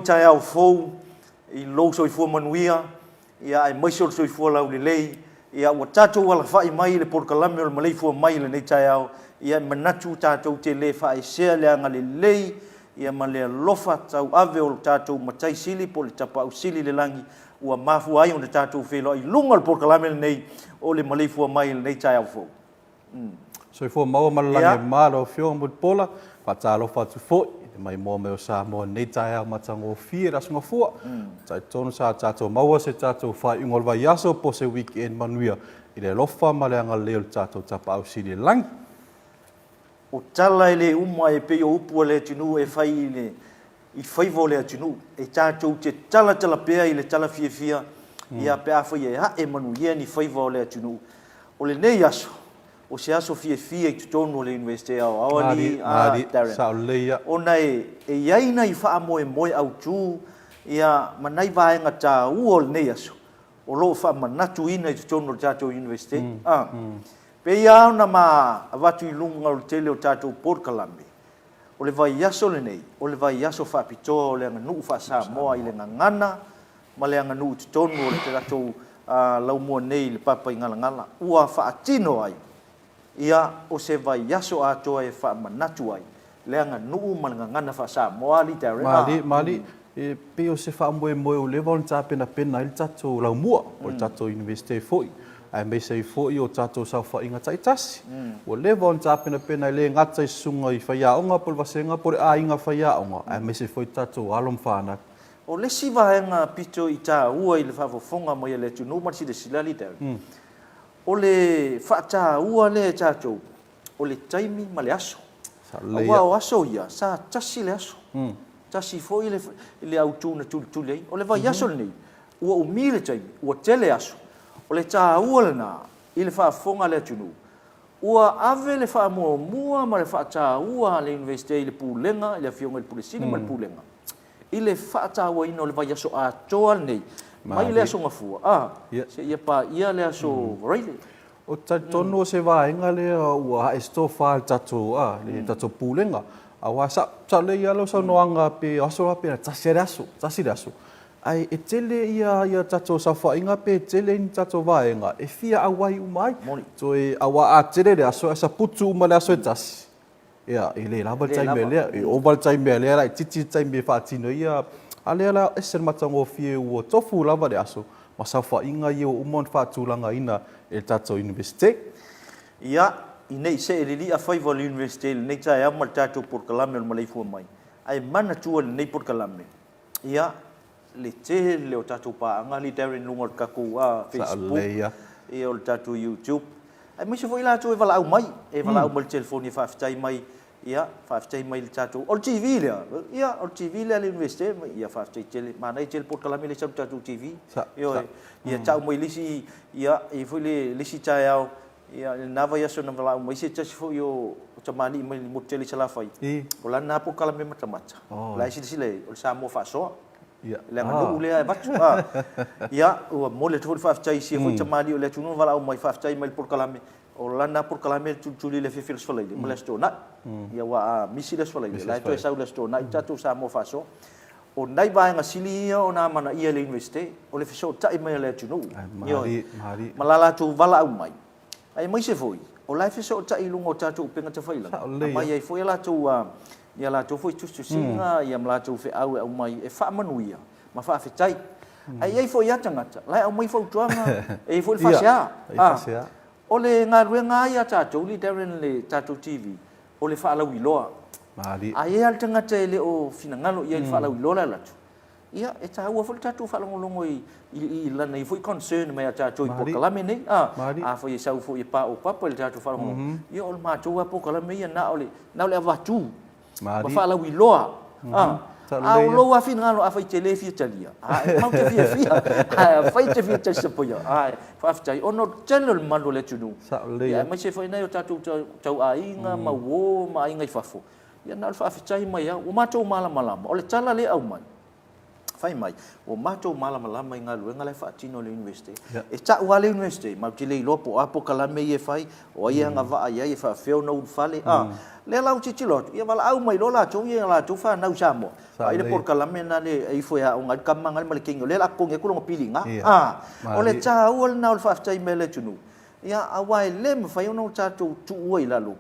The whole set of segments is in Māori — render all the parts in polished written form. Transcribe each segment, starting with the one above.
chai au fou I lo soifua manuia ia ai mai sol soifua lau lelei ia ua tatou wala fai mai le porkalame o le Maleifua mai le nei tai au ia manatu tatou te le fai sea le anga lelei ia ma le lofa tau ave o tatou matai sili po le tapa au sili le langi ua mafu ai o le tatou felo I lunga le porkalame le nei o le Maleifua mai le nei tai au fou soifua maua malalangi malo fio mo pola fa talo fa tu foi mai mo me o sa mo nei tai au matango fia da sunga fua tai tonu sa tatou maua se tatou fai ngol vai aso po se weekend manuia I le lofa ma le anga leo tatou tapa au sili langi o tala ele uma e pe o upu le tinu e fai le I fai vo le tinu e tatou te tala pea I le tala fia ia pe a fai e ha e manuia ni fai vo le tinu o le nei aso o se aso fia I tutonu le university au awali sa leia ona e iaina I faa moe au tu ia manai vaenga ta uol nei aso o lo fa manatu ina I tutonu le tatou university pe ia ona ma avatu I lunga o tele o tatou porkalame o le vai aso le nei o le vai aso fa pitoa o le nganu fa sa moa I le ngana ma le nganu tutonu o le tatou lau mua nei le papa I ngala ua fa atino ai ia o se vai yaso atoa e fa manatu ai leanga nuu malangana fa sa moali tare mali e pe o se fa moe o le vol ta pena Il tatou la mua o tatou university foi ai me se foi o tatou sa fa inga tai tasi o le vol ta pena le ngata I sunga I fa ya onga por vasenga por a inga fa ya onga ai me se foi tatou alom fana o le siva enga pito I ta ua I le fa fonga mo le tunu ma si de silali tare o le fata ua le tatou o le taimi ma le aso ua o aso ia sa tasi le aso tasi foi le autu na tulu ai o le vai aso nei ua umi le taimi ua tele aso o le ta ua lana I le whaafonga le tunu ua ave le whaamua ma le whaata ua le university I le pūlenga I le fionga I le pulesini ma le pūlenga I le whaata ua ina o le vai aso atoa nei mai le aso ngafua se ia pa ia le aso right o tonu se vaenga le ua esto fa tatou le tatou pulenga awa sa le ia lo sa noanga pe aso pe tasi aso ai e tele ia tatou sa fa inga pe tele ni tatou vaenga e fia awai umai so e awa a tele le aso sa putu uma le aso tasi ia ele lava time le e over time le ai titi time fa tino ia Alela esen matango fie ua tofu lava le aso ma sa fa inga ia umon fa tulanga ina e tatou university ia inei se elili a fai vol university nei tai am tatou porkalame o Maleifua mai ai mana tua nei porkalame ia le te le o tatou pa anga li Darren lunga kaku Facebook e o tatou YouTube ai mai se foi la tu e vala au mai e vala au mal telefone fa fitai mai ia faftai mai le tatou o TV le ia o TV le university ia faftai tele mana tele porkalame le sam tatou TV ia tau mai lisi ia e foi le lisi tai au ia nava ia so na vala mai se tasi foi o tamani mai mo tele sala fai o la na porkalame mata la si le o sa mo fa so ia le nganu le vatu ia o mo le foi faftai si foi tamani o le tunu vala mai faftai mai porkalame o lana porkalame tuli le fefil sfolai le malastona ia wa misi le sfolai la to sa le stona tatu sa mo faso o nai ba nga sili o na mana ia le university o le feso tai mai le tunu malala tu vala au mai ai mai se foi o la feso tai lungo tatu penga te faila mai ai foi la tu ia la tu foi tu singa ia mala tu fe au mai e fa manuia ma fa fetai ai foi ya tangata la au mai foi tuanga e foi fasia o le ngaruenga ia tatou li Darren le tatou TV o le whaalau iloa ai al tangata ele o finangalo ia le whaalau iloa latu ia e taua fo le tatou whaalongolongo I lana I foi concern mai a tatou I porkalame nei a foi e sau foi e pa o papa le tatou whaalongolongo ia o le matou a porkalame ia na o le avatu ma whaalau iloa au lo a finangalo a fai tele fia talia mau te fia fai te fia te sapoia fa fai ono channel mando le tunu ia mai se foi nei o tatu tau ainga ma wo ma ainga I fafo ia na fa fai mai o matou malama o le tala le au mai fai mai o matou malama inga luenga le fa tino le university e ta wa le university ma te le lopo apo kalame ia fai o ia nga va ia e fa feo no fale le lau chi lo ia wala au mai lo la cho ia la cho fa nau sa mo ai le por kalame na le ai foi a unga kamanga le kingo le la ko nge kulo pilinga o le cha o na fa chai mele tunu ia awai le me fa no cha tu oi la lu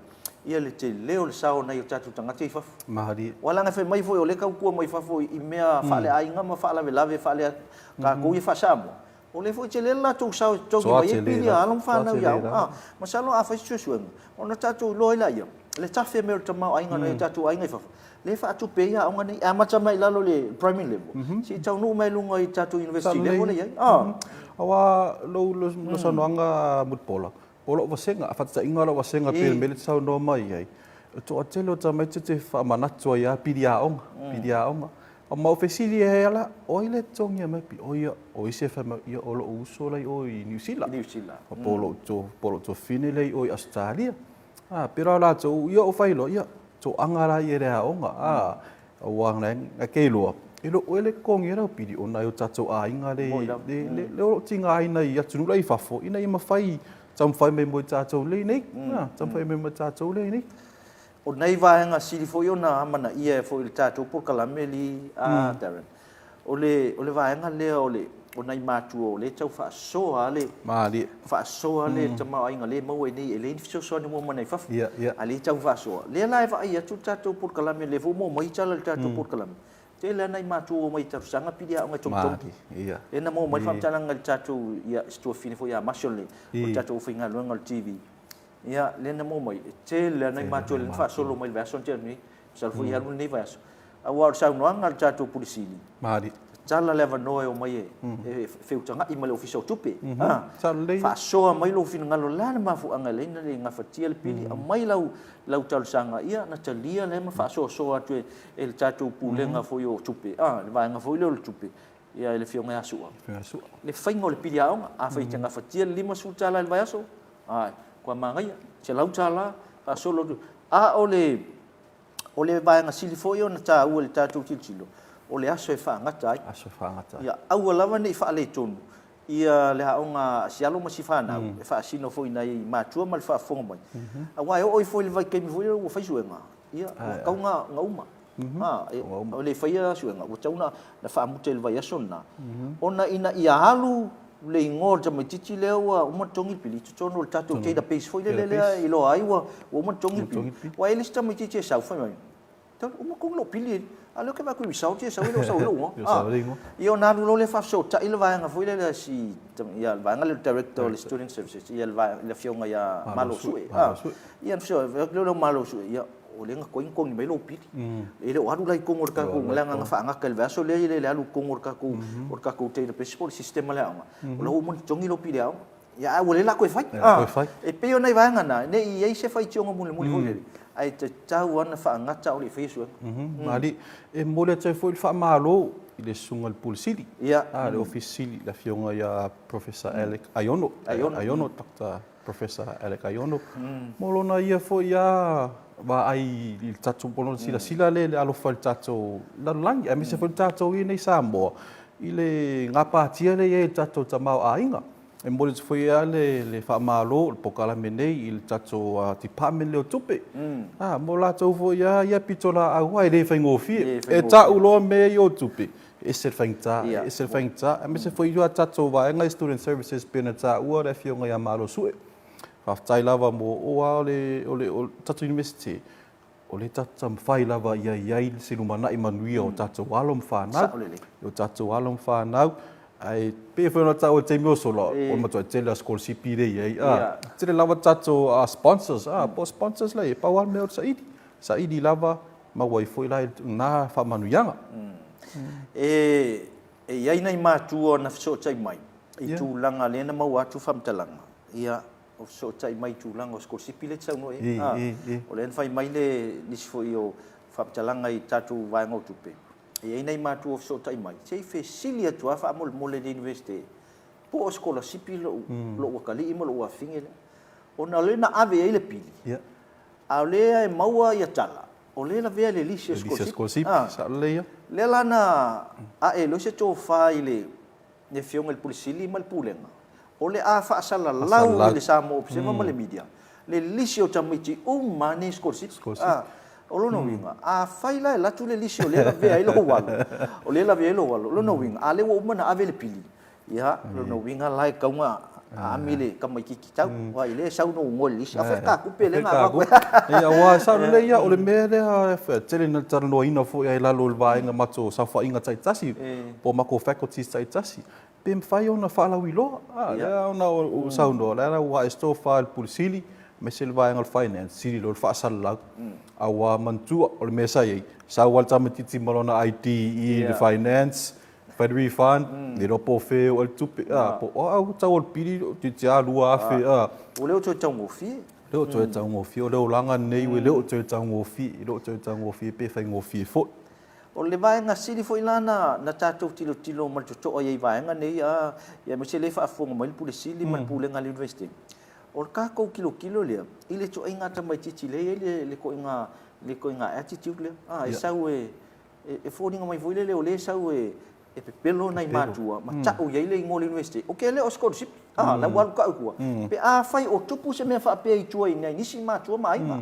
ia le te leo le sao na ia cha tu tanga fa mahari wala nga fe mai foi o le kau ko mai fa foi I mea fa le ai nga ma fa la ve fa le ka ko ia fa sa mo o le foi te le la tu sao to ki mai pili a long fa na ia ma sa lo a fa su ona cha tu lo la ia le tafe me te mau ainga nei tatu ainga fa le fa tu pe ya onga nei ama cha mai lalo le primary level si tau nu mai lunga I tatu university level le awa lo sa noanga mut polo wasenga fa ta inga lo wasenga pe mele sa no mai ai to atelo ta mai te fa manatu ya pidia onga o mau fesili he ala o ile tongia mai pi o ise fa ia o lo uso lai o I New Zealand o polo to finele o Australia pero la to ia o failo ia to angara ia rea onga wang nang akelo ilo ele kong ia pidi ona yo tato inga le o tinga ina ia tunu lai fafo ina ima fai tam fai me mo tato le nei tam fai me mo tato le nei o nei va nga sili fo yo na mana ia fo il tato por kalameli Darren o le va nga le o nei matu o le tau fa so ale mali fa so ale tama ai nga le mo nei ele ni so mo mana fa ia ali tau fa so le lai va ia tu tato por kalameli le fo mo mai chala tato por kalam te le nei matu o mai tau sanga pidia o nga tong ia e na mo mai fa chala nga tato ia sto fini fo ia masole o tato o finga lo ngal TV ia le na mo mai te le nei matu le fa solo mai version te ni sal fo ia ni verso a war sa no ngal tato pulisili mali Tala leva noe o mai e feu tanga I male official tupe salei fa so mai lo fin ngalo la na mafu anga le na nga fatia le pili a mai lau tal sanga ia na talia le ma fa so atu el tatu pulenga fo yo tupe le va nga fo lo tupe ia le fio nga su le faingo le pili a fa tanga fatia lima su tala le va so kwa manga ia se lau tala fa so lo o le va nga sili fo yo na ta u le tatu tililo o le aso e whaangata ai. Aso whaangata. Ia, au alawa nei wha le tonu. Ia le haonga sialo ma si whanau. E wha asino fo ina I mātua ma le wha whonga mai. A wai o fo le vai keimi fo le o whaisuenga. Ia, kau nga uma. O le whaia suenga. O tauna na wha amute le vai aso na. Ona ina ia halu le ingor ta mai titi leo wa uma tongi pili. Tutono le tatu keida peis fo le ilo aiwa. Uma tongi pili. Wa ele sta mai titi e sau whai mai. Tau, uma kong lo pili. Alo ke ba ku misau te sau lo io na lo le fa so ta il va nga foi le si ia va nga le director le student services ia va le fionga ia malo su ia so lo malo su ia o le nga ko in kong mai lo pili e le waru lai kong orka ko la nga fa nga kel verso le alu kong orka ko te le principal sistema le nga o lo mo tongi lo pili ia o le la ko fai e pe ona va nga na ne ia se fai tionga mo le ai te tau ana fa ngata o le fesu mali e mole te foi fa malo I le sunga le pulsili ia le ofisili la fionga ia professor Alec Ayono Dr. Professor Alec Ayono molona ia foi ia ba ai il tatu pono sila le alo fa tatu la langi a mi se foi tatu I nei sambo I le ngapa tia le e tatu tamau ainga e mole foi le fa malo po kala menei il tatu department le tupe mola tau foi ia pitola ai le faingo fi e ta ulo me yo tupe e se fainta a me se foi yo tatu va nga student services pena ta ua le fionga ia malo sue fa tai lava mo o le tatu university o le tatu fai lava ia se lumana I manuia o tatu walom fa na o tatu walom fa na ai pe foi no tau te mio solo o ma to te la scholarship pire ai te lava tatu sponsors po sponsors lai pa wal me sa idi lava ma wai foi lai na fa manuianga e ai nei matu na so tai mai I tu langa le na mau atu fam talanga ia o so tai mai tu langa o scholarship pile tsau no o le fai mai le nis foi o fam talanga I tatu vai ngo tupe e ai nei matu of so tai mai sei fesilia tu fa mo le university po scholarship lo wakali mo lo afingele ona le na ave ele pili a le maua ia tala o le la vea le lisi scholarship sa le le lana a e lo se to fa ile ne fiong el pulisili mal pulenga o le a fa sala lau le sa mo observa mal media le lisi o tamaiti mani scholarship o lona winga a fai la la tu le lisi o le la ve ai lo walo o le la ve lo walo lona winga a le wo mana ave le pili ia lona winga lai kaunga amile kamai ki tau wa ile sau no ngol lisi a fa ka ku pele nga ba ia wa sa le ia o le mere ha tele na tar no ina fo ia la lo va inga macho sa fa inga tsai tasi po mako faculty tsai tasi pem fai ona fa la wilo ia ona o sau no la wa sto fa pulsili me se vai ngal finance sili lo fa sal la awa mantu o le mesa ye sa wal tamatiti malona IT the finance Federal Fund, le ropo fe o tupe po o tau pili ti tia lua fe o leo to tau ngofi leo to tau ngofi o leo langa nei we leo to tau ngofi leo to tau ngofi pe fa ngofi fo o le vai nga sili fo ilana na tatu tilo mal to o ye vai nga nei ya me se le fa fo mal pu le sili mal pu le ngal university o ka ko kilo le ile to inga ta mai titi le ko inga attitude le e sau e fo ninga mai voile le o le sau e pe pelo nai matua ma ta o ye le ngol university o ke le o scholarship la wan ka ku pe a fai o tupu se me fa pe i tua nei nisi matua mai ma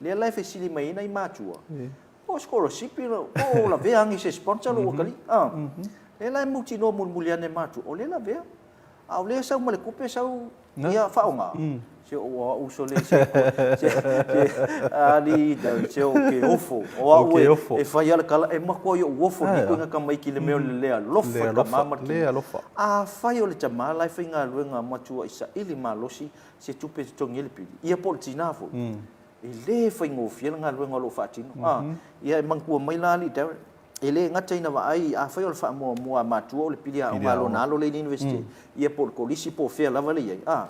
le life sili mai nai matua o scholarship o la ve angi se sponsor o kali le la muti no muliane matu o le la ve a le sau male kupe sau ia fa onga se o so le se ali da se o ke ofo o e fa ia kala e mako yo ofo ni ko nga mai ki le me le lofa ka mama le lofa a fa yo le tama life nga luenga matu isa ili malosi se tupe tongile pili ia poltina fo e le fa ngo fiel nga luenga lo fa tino ia mangku mai la li da ele nga taina va ai a fa yo fa mo matu o le pili a ngalo na lo le university ia por kolisi po fe la vale ia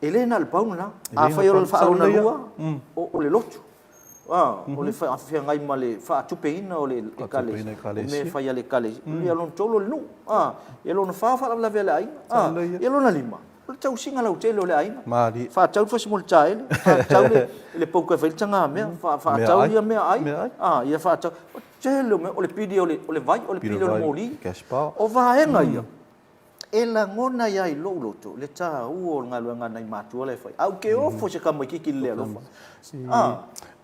ele na le pauna a fa yo fa ona lua o le lotu o le fa fa ngai male fa tupe ina o le kale me fa ya le kale ia lon tolo le nu ia lon fa la vele ai ia lon lima o tau singa la hotel o le ai fa tau fa smol child fa tau le pouco fa tanga me fa tau ia me ai ia fa tau telo me o le pidi o le vai o le pidi o le moli o va enga ia ela ngona ia i loto le ta o ngaluanga nai matu le fai au ke ofo se ka mai ki le lo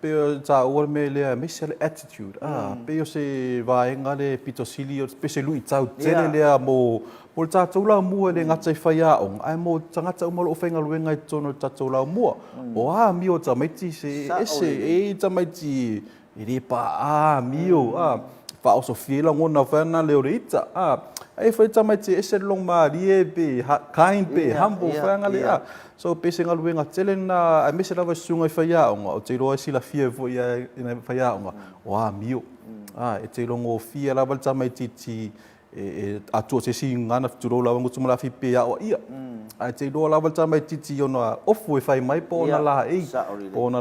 pe ta o me le me se attitude pe o se va enga le pitosili o pe se lui tau tele le mo o ta tula mua le ngatai fai a ong ai mo tanga tau mo o fenga luenga i tono ta tula mua o mi o ta mai ti se ese ta mai ti iri pa mio fa o so fiela ngona fana le orita ai foi tamai te ese long marie be kind be humble fanga le so pe singa luenga telena a me se lava sunga faia o te roa sila fia vo ia ina faia o mio e te longo fia lava tamai ti a tu se singa tu rola ngo tu mala fi pe o ia ai te roa lava tamai ti ona ofu e fai mai pona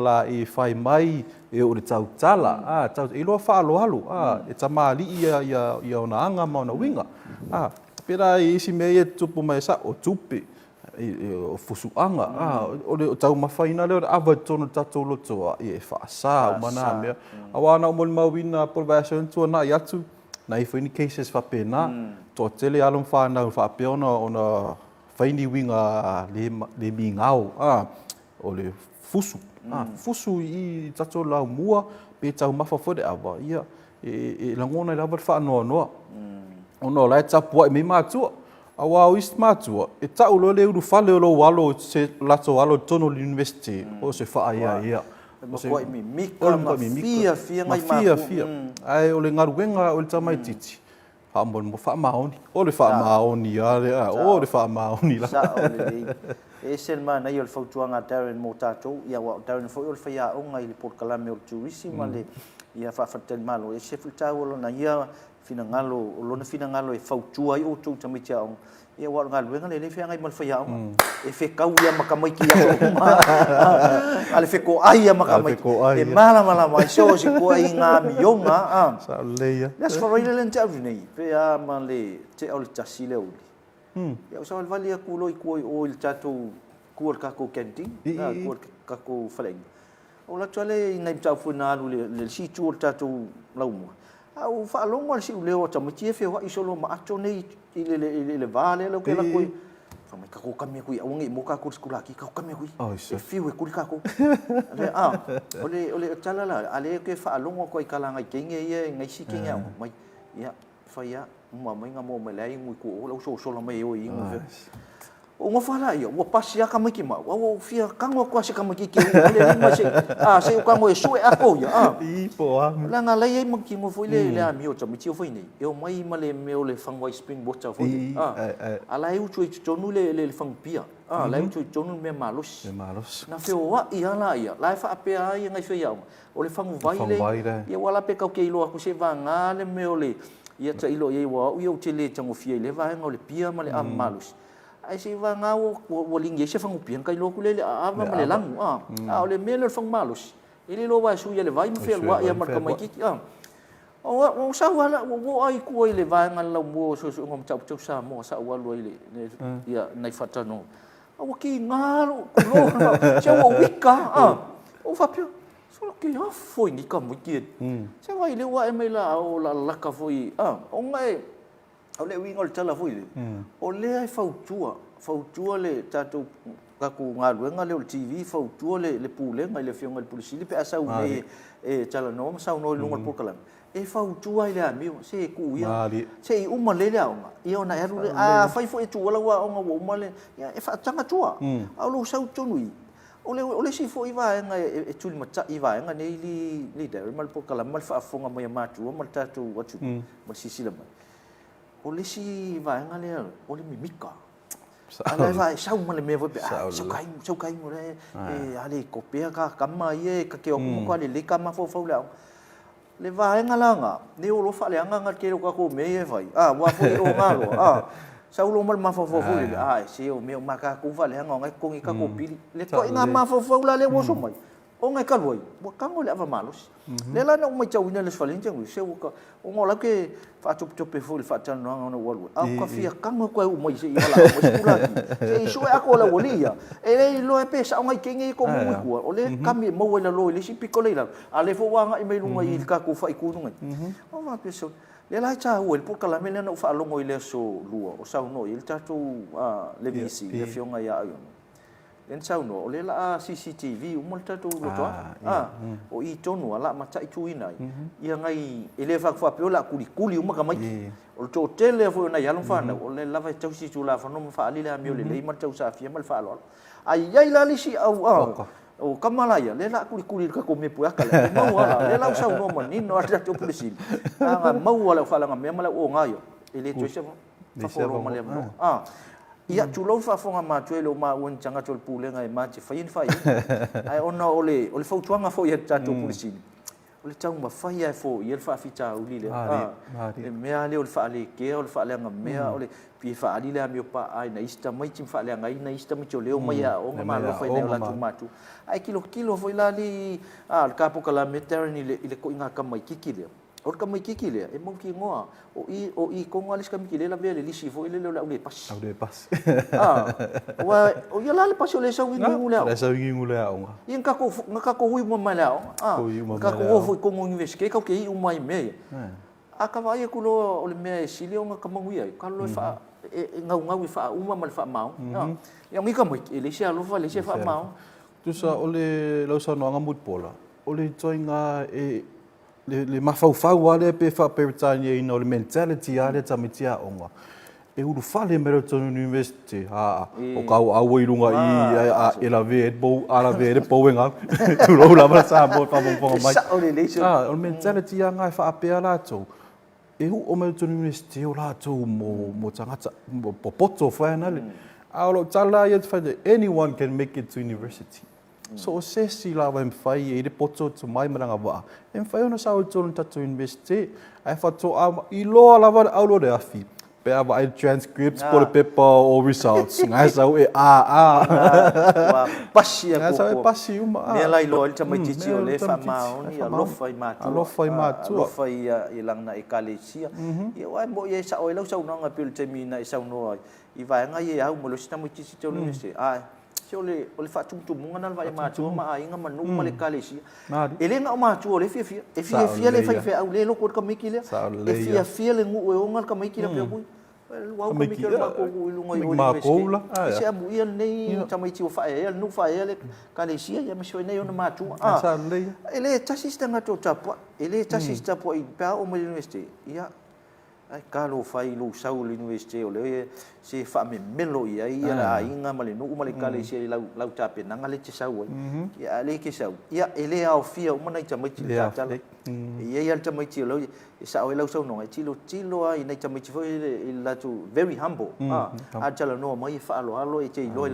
la e fai mai e o le tau tala tau e lo fa lo halu e tamali ia ona anga ma ona winga pera isi me e tupu mai sa o tupe o fusuanga o le tau mafaina le ava tono tatou loto e fa sa mana me awana mo mawina probation tu na yatu na if any cases fa pena to tele alon fa na fa pe ona faini winga le mingau o le fusu fusu i tatou la mua pe tau mafa fode ava ia e langona la fa no ono la tapu me matua awa o ist matua e tau lo le fale lo walo se lato walo tono university o se fa ia o se mi mika fia ngai fia ai o le ngaruenga o le tamai titi fa mo fa maoni o le fa maoni o le fa maoni la sa o le e sen mana i o le fautuanga Darren mo tatou ia wa Darren foi o le faia o ngai le Port Kalame o tuisi ma le ia fa fatel malo e se futau lo na ia fina ngalo lona fina ngalo e fautua i o tu tamitia on ia wa ngalo ngale le fia ngai mal faia e fe kau ia makamai ki ale fe ko ai ia makamai e mala mai so se ko ai nga mionga sa leia las for ile len tau nei pe a male te o le tasile o ia so al valia kulo i ko o il tato kuol ka ko kenti kuol ka ko faleng o la tole ngai tau funa le si tu tato laumo au fa longo si leo ta mati fe wa isolo ma ato nei ile vale lo que la coi mai ka ko kami kui au ngi mo ka ko skula ki ka kami kui Oh, e fiu e kuli ka ko le ole tala la ale ke fa longo ko kala ngai ke ngai si ke ngai mai ya fa ya mo mai nga mo mai lai ngui ko lo so la mai o i ngo o ngo fa la yo o pasi aka mai ki ma o fia ka ngo ko se ka mai ki le ma se se ka ngo e su e ako ya I po a. la nga lai mo ki mo foi le mi o tami ti o foi nei eu mai ma le me o le fangwai spring bota foi ala eu tu tonu le fang pia la eu tu tonu me malos na fe o i ala ia la fa pe ai ngai fe ia o le fangu vai le ia wala pe ka ke ilo aku se va nga le me o le ia ta ilo ia wa u eu te le tango fia le va nga o le pia ma le malos ai se va nga o lingi se fangu pia kai lo ku le ava ma le langu o le me le fang malos ele lo va su ia le vai me fe wa ia mar ka mai ki o sa wala o ai ku ile va nga la mo so ngom chau sa mo sa wa lo ile ia nai fatano o ki ngalo lo se o wika o fa pio so ki ha foi ni ka mo ki se va ile wa e mai la o la ka foi o ngai o le wingol tala foi o le ai fautua le tatu ka ku ngalu nga le TV fautua le pule ngai le fionga le polisi le pe asa u e tala no sa no lunga pokalam e fautua ile amio se ku ia se uma le la nga ia na eru fai fo e tu wala wa nga wo male e fa tanga tua au lo sa tonui ole si fo iva nga e tuli mata iva nga nei li de mal pokalam mal fa fonga mai matu mal tatu watu mal sisila mai ole si va nga le ole mi mika ala vai sau ma le me vo sau kai mo le ale ko pe ka kama ye ka ke o ko le kama fo le va nga la nga ne o lo fa le nga ke ko ko me ye vai wa fo o nga lo sau lo mal ma fo le se o me ma ka ku va le nga nga ko ngi ka ko pili le ko nga ma fo la le wo so mai o ngai ka loi bo ka ngo le ava malos le la no mai chau ina le falin chau se o ngola ke fa tup tup fo le fa tan no nga no wo ka fia ka ngo ko o mai se ia la mo skula se so a ko la wolia e lo e pesa ngai ke ngi ko mo ku o le ka mi mo la lo le si piko le la ale fo wa nga i mai lu ngai ka ku fa i ku ngai o ma peso le la cha o el por ka la me no fa lo ngoi le so lua o sa no il cha tu le visi le fionga ya yo en sauno o le la CCTV o molta tu lo o i tonu ala mata i tuina ia ngai ele fa fa pe la kuli uma kamai o to tele fo na yalon fa o le lava tau si tu la fa no fa ali la mi o le ma tau sa fia mal fa lo ai ai la li si au o kamalaya le la kuli ka ko me pu aka le mau ala le la sauno mani no ata tu polisi mau ala fa la me mala o ngayo ele tu se fa fo ro male ia tulo fa fonga ma tuelo ma un changa tol pule ngai ma ti fain fai ai ona ole fo tuanga fo ia tatu polisi ole tau ma fai ai fo ia fa fita uli le me ale ole fa ale ke ole fa ale nga me ole pi fa ali le mi pa ai na ista mai tim fa ale ngai na ista mi toleo mai o ma lo fa ne la tu matu ai kilo fo ila li al capo kala meterne ile ko inga kamai kikile or kamai kikile e mo ki ngoa o i ko ngalis kam kile la vele li si fo ile la ule pas wa o ia la le pas ole sa wingi ngule nga in ka ko hui mo mai la ka ko fo ko mo inveske ka ke i o mai me aka vai ku lo ole me silio nga ka mo ia ka lo fa ngau fa uma mal fa mau ya ngi ka mo ile sia lo fa le sia fa mau tu sa ole lo sa no nga mut pola ole toinga le mafau ale pe fa peritania ina le mentality ale tamitia onga e uru fale mero tonu university o ka au i lunga i la ve bo ala ve po wenga tu lo la sa bo pa bo mai o mentality anga fa pe ala to e o mero tonu university o la to mo tanga po poto fa na le alo tala yet fa anyone can make it to university. So se si la wa mfai e de poto to mai maranga wa. Mfai ona sa o tonu tatu university. Ai fa to I lo la wa au lo de afi. Pe ava ai transcripts por paper or results. Ngai sa e wa pasia ko. Ngai sa pasi uma. Me lai lo il tamai titi o le fa mau ni a lo fai matu. Lo fai matu. Lo fai I lang na e kalesia. I wa mo ye sa o lo sa una ngapil temi na sa no. I va nga ye au mo lo sta mo titi to university. Ai ole fa tum ngana vai ma tu ma ai nga manu male kalesi ele nga ma tu ole fia le fa au le lo ko ka mikile e fia le ngu o ngal ka mikile pe bui Wau ka mi ke ma ko lu ngoi o ni se amu ia nei tamai ti o fa e no fa e ka le sia ia me so nei ona ma tu ele tasi stanga to tapa ele tasi tapo I pa o mo university ia ai ka lo fai lo sau university o le se fa me melo ia la inga male no male ka le sia lau tape nanga le te sau ia le ke sau ia ele au fia o mana tamai ti ta ia ia tamai ti lo sa o lau sau no tilo ai nei tamai ti foi la tu very humble a tala no mai fa alo e te lo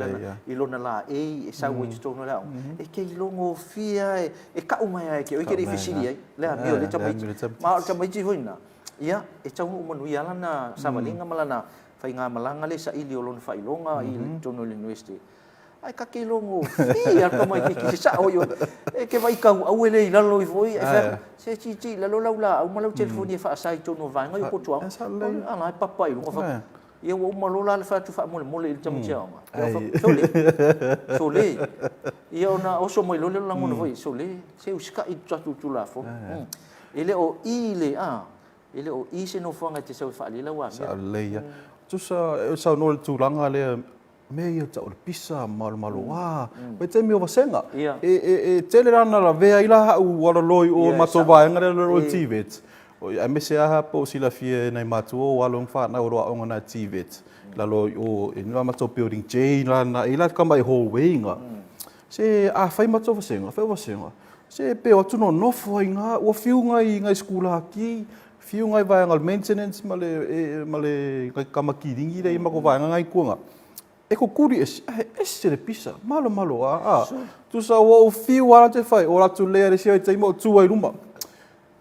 ilo na la e sa o to no la e ke ilo ngo fia e ka uma ai ke o ke difícil ai le a mio le tamai ma tamai ti foi na ia e tau mo no ia lana savalinga malana fai nga malanga le sa ili o lon fai longa I tono university ai ka ke longo fia ka mai ki sa o yo e ke vai ka au ele I lalo I foi e fa se chi lalo laula au malau telefoni fa sai tono vai ngai ko tua ana papa I longo fa ia o malola le fa tu fa mole I tamu tia nga sole ia ona oso mo lo lango no foi sole se uska I tu la fo ele o ile ele o ise no fanga te sau fa lila wa sa leia tu sa no tu langa le me ia ta o pisa mal wa pe te mi o vasenga e tele rana la vea ila u wala loi o matova ngare lo tivet o a me se a po si la fie nei matu o along fa na o ro na tivet la loi o in la mato building chain la na ila ka mai hallway nga se a fai mato vasenga se pe o tu no foi nga o fiu nga I nga skula ki fiu ngai vai ngal maintenance male kamakiringi dei mako vai ngai kuanga e ko kuri se le pisa malo tu sa o fiu ala te fai ora tu le se te mo tu ai ruma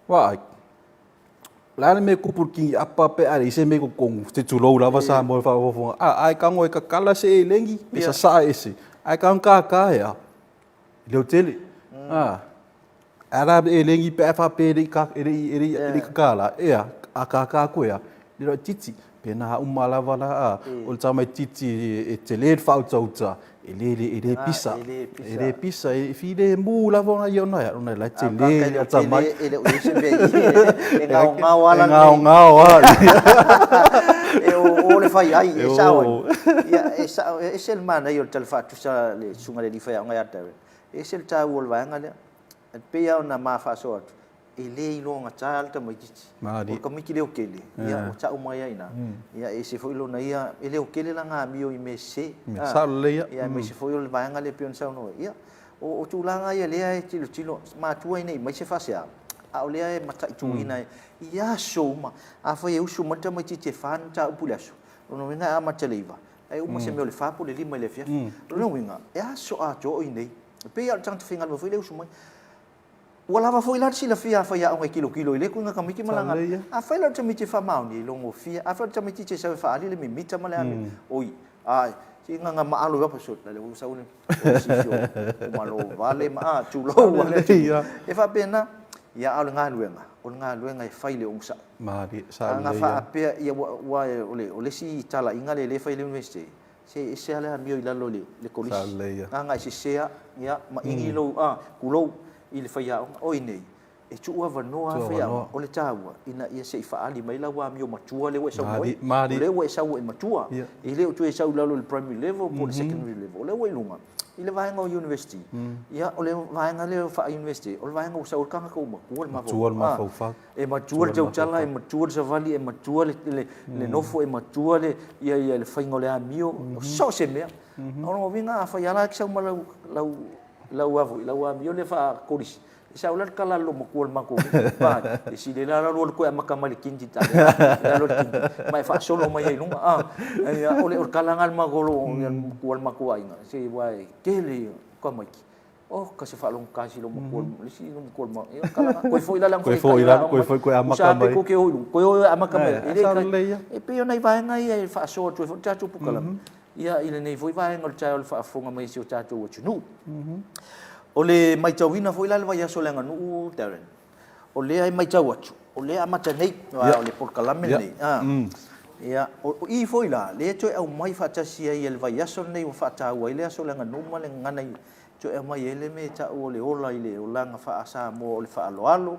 wa la me ko purki apa pe ari se me ko kong te tu lo lava sa mo fa fo ai ka ngoi ka kala se lengi pisa sa ese ai ka ya le tele Arab lengi pe fa pe ri kala aka ko ya le titi pe na umala vala o tama titi e tele fa uta ele pisa e fide mu la vona yo na la tele tama ele o se be e ngao ala e o le fai ai e sao e sel mana yo tel fa tu sa le sunga le fa ngai ata e sel ta wol va ngale pe ia na ma fa so ele I longa tal ta mai ti ko mi ki le o kele ia o ta o mai ina ia e se foi lo na ia ele o kele la nga mi o I me se sa le ia me se foi o le vanga le pion sa no ia o tu langa ia le ai tilo ma tu ai nei mai se fa se a o le ai mata tu ina ia so ma a foi eu so mata mai ti te fan ta o pulaso no vinga a mata leiva ai uma se me le fa po le lima le fia no vinga ia so a jo I nei pe ia tang finga mo foi le so mai wala va foi la sila fia fa ya un kilo ile ku nga kamiki malanga a fa la tami te fa mauni longo fia a fa tami te sa fa ali le mi mita malami oi ai si nga ma alo va so le usa un malo vale ma tu lo wale e fa pena ya al nga luenga e fa ile unsa ma di sa nga fa pe ya wa ole si tala inga le fa ile university se ala mi ila lo le kolisi nga si sea ya ma ingi lo kulo I le faia o nei e tu ua noa faia o le taua ina ia se fa ali mai la wa mi o matua le we sa mo le we sa o matua I le tu e sa la le primary level po le secondary level le we lunga I le vai ngo university ia o le vai nga le fa university o le vai ngo sa o kanga ko ma fa e matua le tala e matua sa vali e matua le nofo e matua le ia le fa ngo le amio so se me o vinga fa ia la sa ma lau amio le fa koris sa ular kala lo makul mako pa si de la lo ko amaka malikin ta la lo mai fa solo mai no ya ole or kalangal magolo yan kual mako ai si wai kele ko mai ka se fa long ka si lo makul si lo makul ma kala ko foi la lang ko amaka mai ko amaka mai e pe nai vai ngai fa so tu ta tu pukala ia ile nei foi vai ngol chai fa fonga mai si o tatu o chunu ole mai tawina foi la vai so lenga nu teren ole ai mai tawatu ole amata nei ole por kalame nei ia o I foi la le to e mai fa tasi ai el vai so nei o fa ta wa ile so lenga nu male ngana I to e mai ele me ta ole ola ile o langa fa asa mo ole fa alo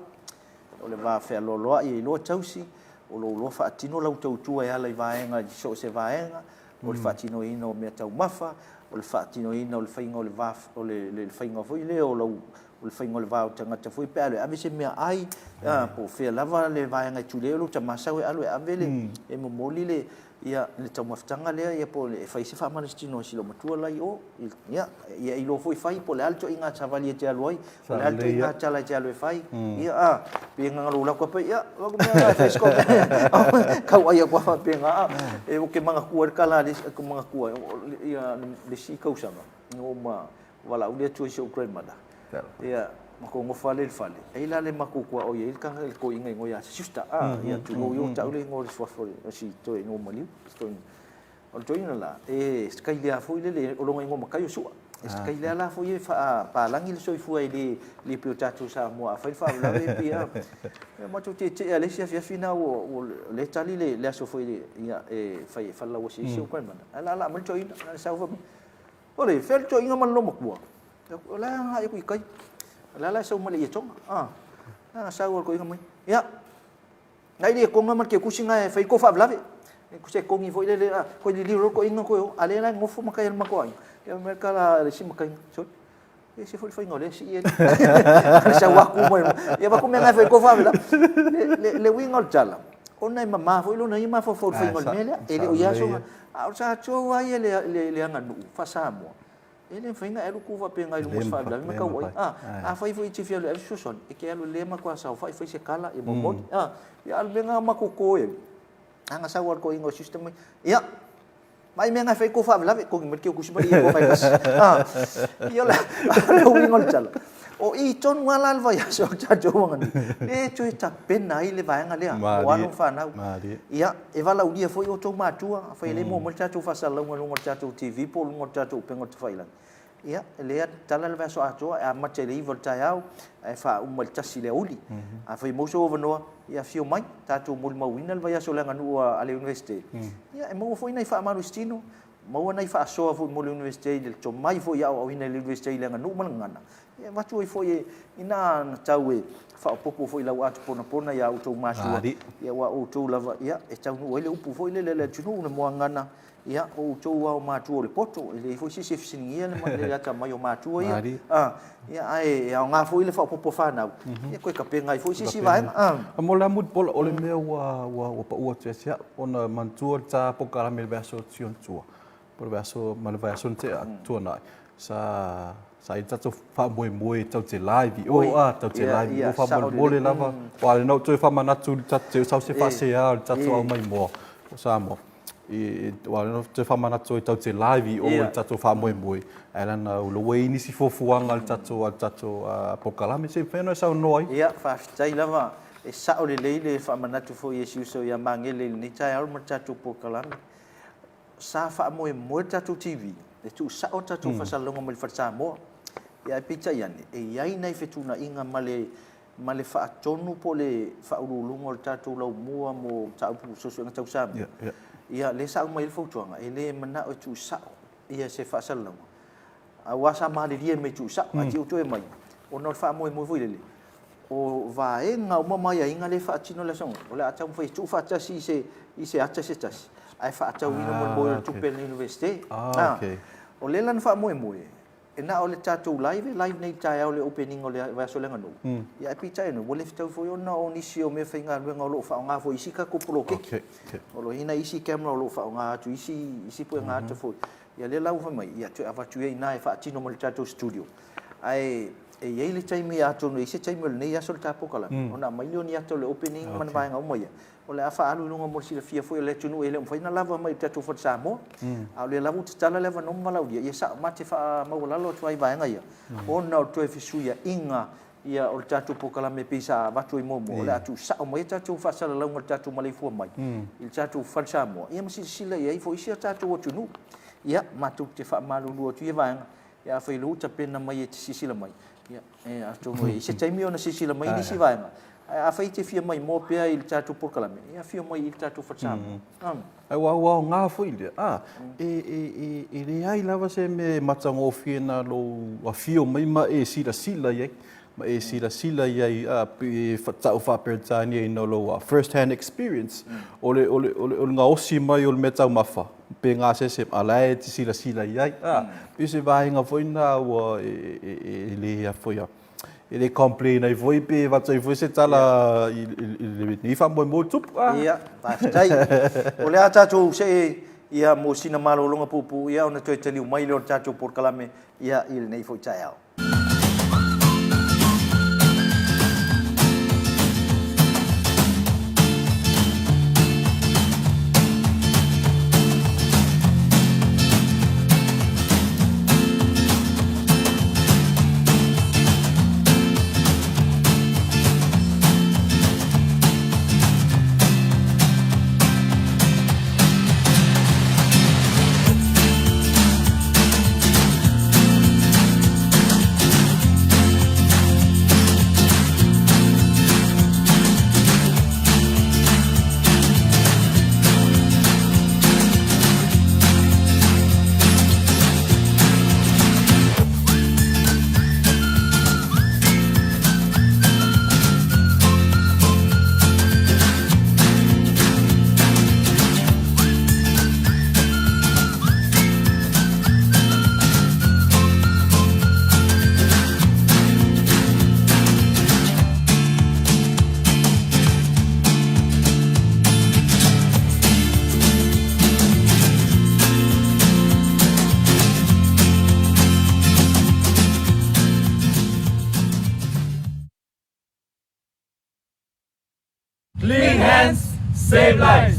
ole va fe alo lo I lo tausi o lo faatino lau tautua e ala i vaenga i so se vaenga o le faatino ina o mea tau mafa o le faatino ina o le whainga o le vaf o le whainga foi le o lau o le whainga o le vau tangata foi pe ale ave se mea ai po fea lava le vaenga i tule o lo tamasau e alo e ave le e momoli le ia le tau maftanga lea ia po le fai se fa mana stino si lo matua lai o ia i lo foi fai po le alto inga chavali e te aluai po le alto inga chala te alue fai ia pe nga lo la ko pe ia lo me fai sko ka wa ia kwa pe nga e o ke manga kuar kala le ko manga kuar ia le si kausanga no ma wala u le tu se ukraina ia mako ngo fale e la le mako kwa o ye kan ko inga ngo ya susta ya tu lo yo ta le ngo so fo si to no mali sto o to ina la e skai le fo le o lo ngo makayo su skai le la fo ye fa pa langi le so fu ai le pio tatu sa mo fa la ve pia ma tu te le si fina o le tali le so fo ya e fa la o si so kwa man la mal to ina sa fo o le fel to inga man no mo kwa la ha ku kai la sau mali chong sau ko ngai ya ngai dia ko ngamar ke kusinga fai ko fa blave ku se ko ngi foi le ko li ro ko inga ko ale la ngofu makai ma ko ya mereka la resi makai so e se foi ngole si ele sa wa ku mo ya ba ku me ngai fai ko fa bla le wingol jala ona mama foi lo nai ma fo fo fai ngol mele ele o ya so a sa cho wa ye le nganu fa sa mo ele foi nga elu kuva pe ngai lumus fa bla me ka wai fai foi ti fiel e suson e ke elu lema kwa sa fai foi se kala e mo ya al benga makoko e anga sa war ko ingo system ya mai me nga fai ko fa bla ko ngi ke ku sima e ko mai kas yo la wi ngol chala o i ton wala alva ya so cha jo ngani e chui ta pen nai le vai nga le wa no fa na ya e vala u dia foi o to matua foi le mo mo cha tu fa sa lo ngo cha tu tv po ngo cha tu pe ngo tu fa ila ya le tala le so ato a ma te le volta ya e fa mo cha si le uli a foi mo so no ya fio mai ta tu mo ma wina le vai so le nganu ale university ya e mo foi nai fa ma stino mo nai fa so fu mo le university le to mai foi ya o wina le university le nganu ma ngana e watu foi ina taue fa popo foi la watu pona ya auto masu ya wa auto lava ya e tau no ele upu foi le tunu na moangana ya auto wa matu le poto ele foi si singia le ma le ata mai o matu ya ya ai ya nga foi le fa popo fa na ya ko ka penga foi si vai mo la mut pol ole me wa pa o tsia ona mantua ta pokala mel verso tion tua por verso mal verso te tua na sa i tatu fa moe tau te live tau te live o fa moe lava wale no tu fa manatu tatu sa se fa se tatu au mai mo o sa mo i wale no tu fa manatu tau te live tatu fa moe ela na lo we ni si fofuanga tatu pokalame se feno sa noi ia fa tai lava e sa o le fa manatu fo yesu so ya mangele ni tai al tatu pokalame sa fa moe tatu tv le tu sa o tatu fa salongo mo fa sa mo ya pizza yani e yai nai fetuna inga male fa tonu po le fa ululungo tatu lau mua mo ta pu soso nga tau sam ya le sa mai fo tuanga e le mana o tu sa ia se fa salongo a wasa ma le dia me tu sa a ti tu e mai o no fa mo foi le o va e nga o mama ya inga le fa tino la song o le ata mo tu fa ta si se ata se tas ai fa ta wino mo tu pe university okay o le lan fa mo e na o le tatu live nei tai o le opening o le va so le ngano ya pizza no mo le fitu fo yo na o ni si o me fainga le ngolo fa nga fo isi ka ko pro ke o lo ina isi camera lo fa nga tu isi po nga tu fo ya le la fa mai ya tu ava tu e na e fa tino mo le tatu studio ai e ye le tai mi ato no isi tai mo le ya so le tapo kala ona mai lo ni ato le opening man va nga o mo ya o le afa alu no mo si le fia fo le tunu ele mo fa na lava mai tatu fo sa mo a le lavu tala le va no mala dia sa mate fa ma wala lo tu ai va nga ya ona tu e fisu ya inga ia o tatu pokala me pisa batu i momo le atu sa o mai tatu fa sala la ngol tatu Maleifua mai il tatu fa sa mo ia masi sila ia fo isia tatu o tunu ia matu te fa malu lu tu ia va ia fa lu ta pena mai te sisila mai ia e atu mo isia taimi ona sisila mai ni si va a fa te fia mai mo pe il tatu pokala me ia fia mai il tatu fa sa ai wa nga fo ile e le ai lava se me matango fina lo wa fio mai ma e sila ye ma e sila ia pe fa pertani no lo first hand experience ole nga osi mai ole meta mafa pe nga se ala e sila ia pe se vai nga foi na o ele a foi ele complain ai foi pe va sai foi se tala ni fa mo tup ia va tai ole a tatou se ia mo sina malolonga pupu ia ona toi taliu mai le tatou por kalame ia il nei foi tai ao. Clean hands, save lives.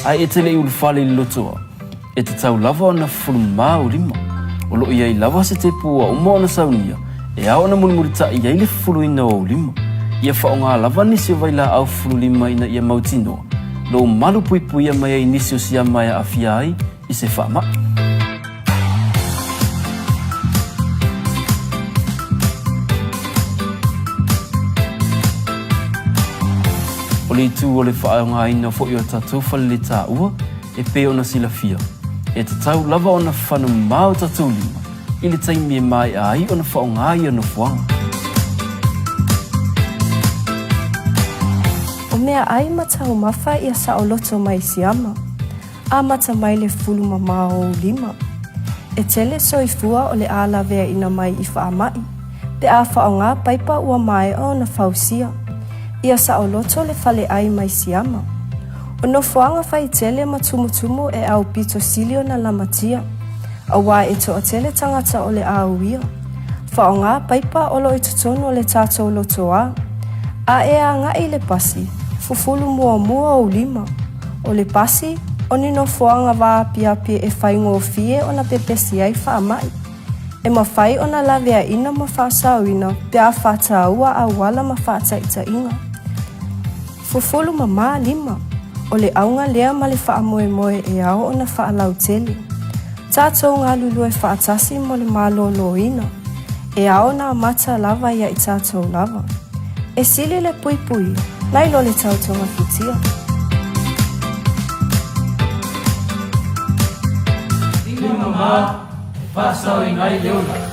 Ai e tele ul fale lotoa. E te tau lava ona fulma o lima. O lo ia i lava se te pua o moana saunia. E ao na mulmurita ia i le fulu ina o lima. Ia whaonga lava nisi o vaila au fulu lima ina ia mautinoa. Lo malu pui pui ia mai nisi o sia mai a afia ai i se whaama. O le tu o le whaonga ina fo i o tatou fale le tā ua e pe ona sila fia. E te tau lava ona whanu mao tatou lima. I le taimi e mai ai ona whaonga ai ana fuanga. O mea ai matau mafa ia sa o loto mai siama. A mata mai le fulu mama o lima. E tele soifua o le ala vea ina mai i whaamai. Pe a whaonga paipa ua mai o na fausia. Ia sa o loto le fale ai mai siama. O no fuanga fai tele matumutumu e au pito silio na lamatia. A wā e to o tele tangata o le auia. Whaonga paipa o lo i tutono le tātou lotoa. A e a ngai le pasi. Fufulu mua o lima. O le pasi, o nino fuanga wā pia e whai ngō fie o na pepesi ai whaamai. E mawhai o na lavea ina ma whaasauina pia whata ua a wala ma whata ita inga. Fufulu mama lima. O le aunga lea ma le whaamoe moe e ao o na whaalau tele. Tātou ngā lulu e whaatasi mo le mālolo ina. E ao na mata lava ia i tātou lava. E sili le pui pui. Nai lo le tautonga fitia. Ina mama, pasau i ngai leona.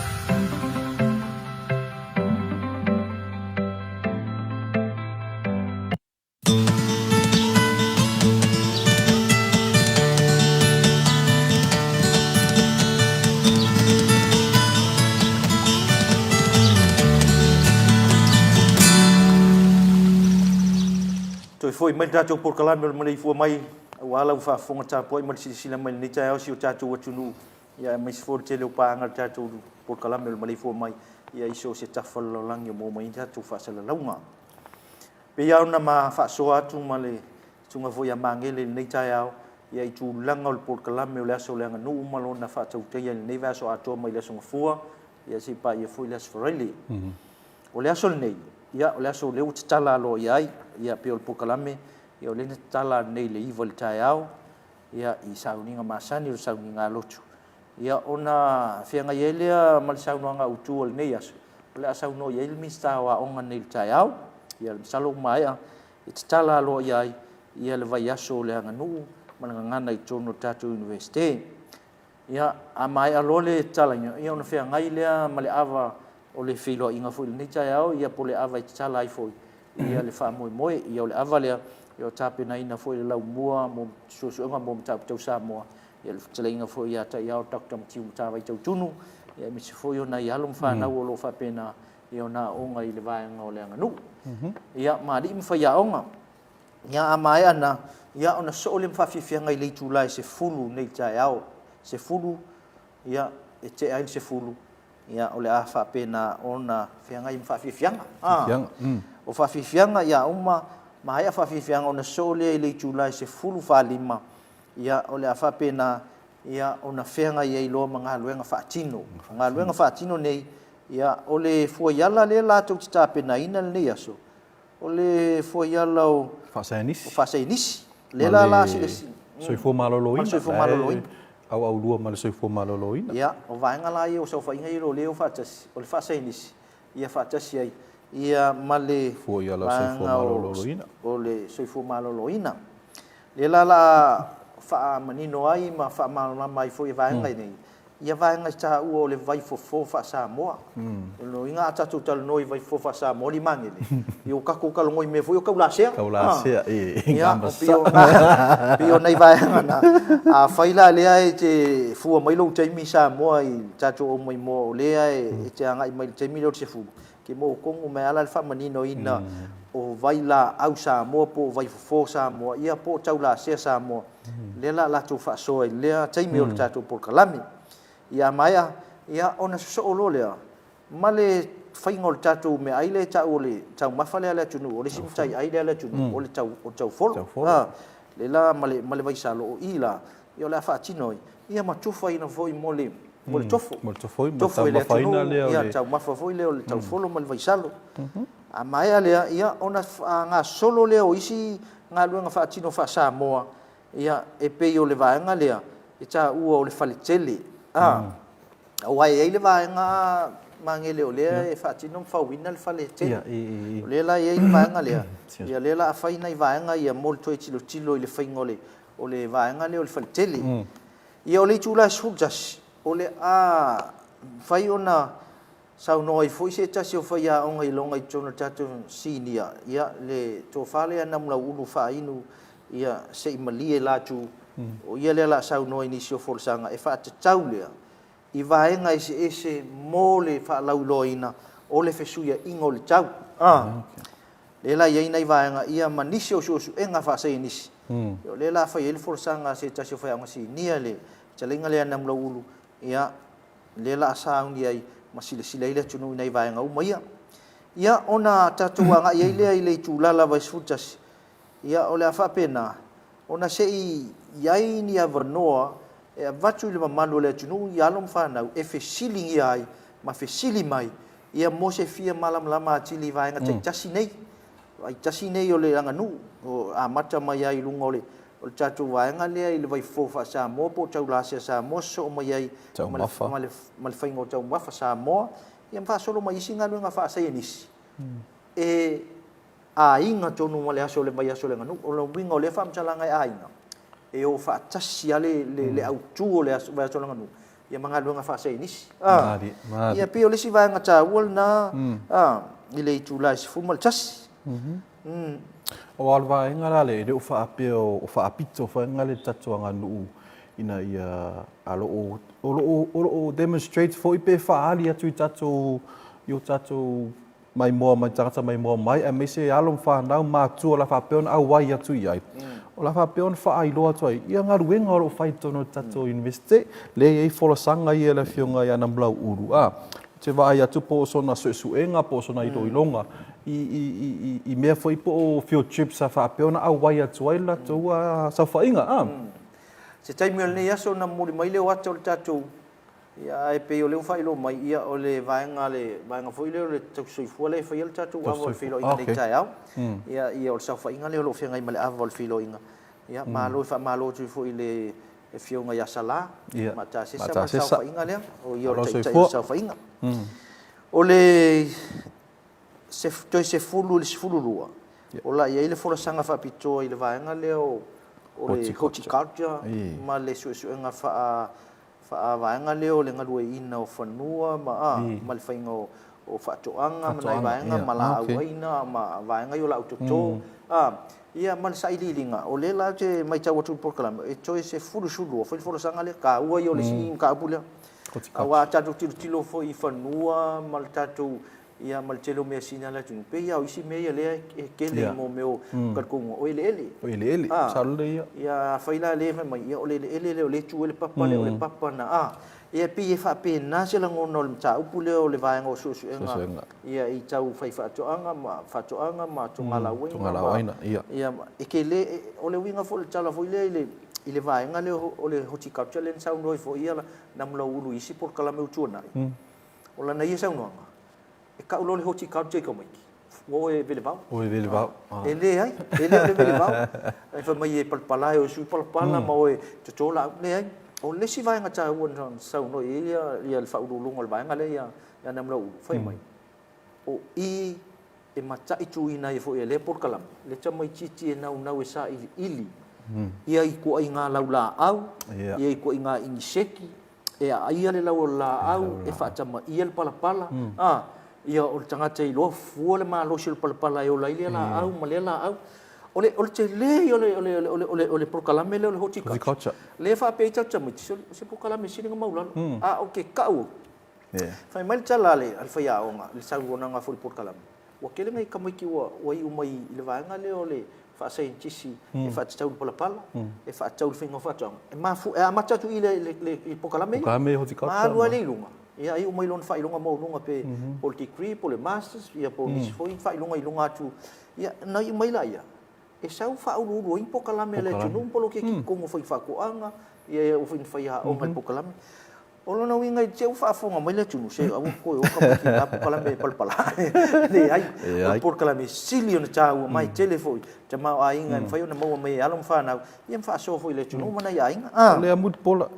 Foi mai tatou por kalame o Maleifua Mai wala u whaafonga tāpua i mari sila mai ni tai au si o tātou atunu ia mai se fōru tele o pāanga tātou por kalame o Maleifua Mai ia iso se tawhala langi o mō mai tātou whaasala launga. Pe iau na ma whaasoa atu ma le tunga foi a mangele ni tai au ia i tū langa o le por kalame o le aso leanga nuu malo na whaatau teia ni neiva aso atoa mai le aso ngafua ia si pa ia foi le aso wharaili. O le aso nei ia o le aso leu te tala alo iai ia pe o le pokalame ia o le tala nei le iwa le tae au ia i sauninga masani o sauninga lotu ia ona whianga ielea ma le sauninga utu o le nei aso o le asauno ia il mista wa onga nei le tae au ia le salo mai i te tala alo iai ia le vai aso le anganu manangana I tono tatu university ia a mai alole talanyo ia ona fea ngai lea ma le ava o le filo inga foi ni tai au ia po le ava I tala ai foi ia le fa moe ia o le ava lea ia tape na ina foi le lau mua mo susuanga mo tau sa mo ia le tsalinga foi ia tai au tak tam tiu ta vai tau tunu ia mi se foi ona ia lum fa na o lo fa pena ia ona onga I le vai ngo le nganu ia ma di mfa ia onga ia mai ana ia ona so le mfa fianga I le tulai se fulu nei tai au se fulu ia e te ai se fulu ia o le a fa pena ona fianga I mfa fianga o fa fianga ia uma mai a fa fianga ona so le tulai se fulu fa lima ia o le a fa pena ia ona fianga ia I lo manga luenga fa tino nga luenga fa tino nei ia o le fuaiala le la tu ta pena ina le aso o le fuaiala o fa sainis le la si soifua maloloina soifua maloloina au lua ma le soifua maloloina ia o vaenga la ia o so fa inga I lo le o fa tas o le fa sainis ia fa tas ai ia male fuaiala soifua maloloina o le soifua maloloina le la fa manino ai ma fa mai foi vaenga nei ia vaenga ta u o le vai fofo fa sa moa no inga ta tu tal noi vai fofo sa mo li mangele io ka ko ka ngoi me foi o ka la sea ia pio nei vaenga na a faila le ai te fu mai lo te mi sa moa I ta tu o mai mo le ai te anga I mai te mi lo se fu ke mo kongu me ala fa manino ina o vai la au sa mo po vai fofo sa mo ia po tau la sea sa mo le la tu fa so le te mi o ta tu por kalami ia maia ia ona so lo le male faingol tatu me aile ta ole tau mafale ala tunu ole sim tai aile ala tunu ole tau folo le la male vai salo ila io la fa tinoi ia ma tufa ina foi mole tofo le faina le ia tau mafa foi le ole tau folo male vai salo a maia le ia ona nga solo le o isi nga luenga fa tino fa sa moa ia e pe yo le vaenga le e ta u o le falitele wai ai le vaenga mangele o le e fati non fa wina le fale te le la ia vaenga le ia le la faina I vaenga ia molto tilo I le faingole o le vaenga le o le fale tele ia o le tula sujas o le a fai ona sau noi foi se tasi o fai a onga I longa I tona tatu sinia ia le to fale ana mula ulu fa inu ia se malie la tu o ia le la sau noi ni sio forsanga e fa tau le I vaenga ese mole fa lauloina o le fesuia ingo le tau le la ia I vaenga ia manisi o susu enga fa sei nisi le la fa ele forsanga se tasi fa nga si nia le chalenga le ana mula ulu ia le la sau ni ai masile ile tunu I vaenga uma ia ona tatuanga ia ile tulala vai futas ia o le fa pena ona sei iai ni avernoa e vatu le mamalo le tunu ia lom fa na e fesili iai ma fesili mai ia mo se fia malam lama tili vaenga te tasi nei o le anganu o a mata mai ai lunga o le tatu vaenga le I le vai fofa sa mo po tau la sa mo so mai ai mal faingo tau mafa sa mo ia fa solo mai singa lunga fa sa yenis e a inga tonu male aso le mai aso le nganu o lo winga o le fa mchalanga a inga e o fa tasi le autu le aso le nganu ia manga lunga fa sa yenis ia pe o le si vaenga ta wol na I le tula si fumal tasi o alva engala le de ufa apio ufa apito fa ngale tatuanga nu ina ia alo o demonstrate for ipe fa ali atu tatu yo tatu mai mo mai tata mai mo mai e mese alom fa na ma tu la fa peon au wai atu ia o la fa peon fa ai lo atu ia ngaruenga o fai tono tatu university le e fola sanga ia la fionga ia na blau uru te vai atu po so na suenga po so na ilonga I mea foi po field trip sa fa peona au wai atu ai la tua sa fa inga se tai mel nei aso na muri mai le watu tatu ia e pe o le fa ilo mai ia o le vaenga foi le tu sui fole fa il tatu avol filo inga nei tai au ia o sa fa inga le lo fenga i male avol filo inga ia malo tu foi le e fionga ia sala mata se sa fa inga le o ia o sa fa inga o le se fulu rua Ola ia ile fola sanga fa pito ile vaenga leo ole horticulture ma le suenga fa vaenga leo le ngalue ina o fanua ma le fainga o fatoanga ma nai vaenga ma la auaina ma vaenga yo la utoto ia man sai lilinga o le la te mai tau tu program e choice se fulu sulu foi fola sanga le ka ua yo le sin ka pula wa tatu tilo foi fanua mal tatu ia mal telo me sina la tu pe ia o isi me ia le ke le mo meu ka ko o ele salu ia faila le mai ia o le le tu le papa le papa na ia pi fa pe na se la ngono le ta upu le o le vaenga o su enga ia I tau fai fa toanga ma tungala waina ia ke le o le winga fo le tala fo ile vaenga le o le horticulture le sau noi fo ia na mlo ulu isi por kala meu tuana o la na ia sau no e ka ulo le horticulture ko mai o e vele vau ele ai ele vele vau e fa mai e palpala o su palpala ma o e tola le ai o le si vaenga ta won sau no ia fa ulu ngol vaenga le ia na mlo fai mai o e mata itu ina e fo ele por kala le chama chichi na e sa ili ia I ko inga laula au ia ko inga ingiseki e ia le laula au e fa chama ia le pala ia o tanga te lo fu le ma lo sil pala yo la ile la au ma le la au ole te le ole prokalame le horticulture le fa pe ta chama se prokalame sininga maula okay kau fai mal chala le al fa ya onga le sa wona nga ful prokalame wa kele ngai kamai ki wa I umai le vaenga le ole fa sai tisi e fa tau pala e fa tau finga fa tau e ma fu e ma tatu ile le prokalame ma lu ale lunga ia I umai lon fa ilunga mo lunga pe pol degree pol masters ia pol nis foi fa ilunga tu ia na I mai la ia e sau fa ulu I prokalame le tunum polo ke ki kongo foi fa ko anga ia o fin fa ia o ngal prokalame Olo na winga I teu fa fonga mai le tunu se au ko o ka ki na pala me palpala le ai por kala me silio na tau mai telefone tama ainga fa yo na mo mai alom fa na yem fa so foi le tunu mana ya ainga le amut pola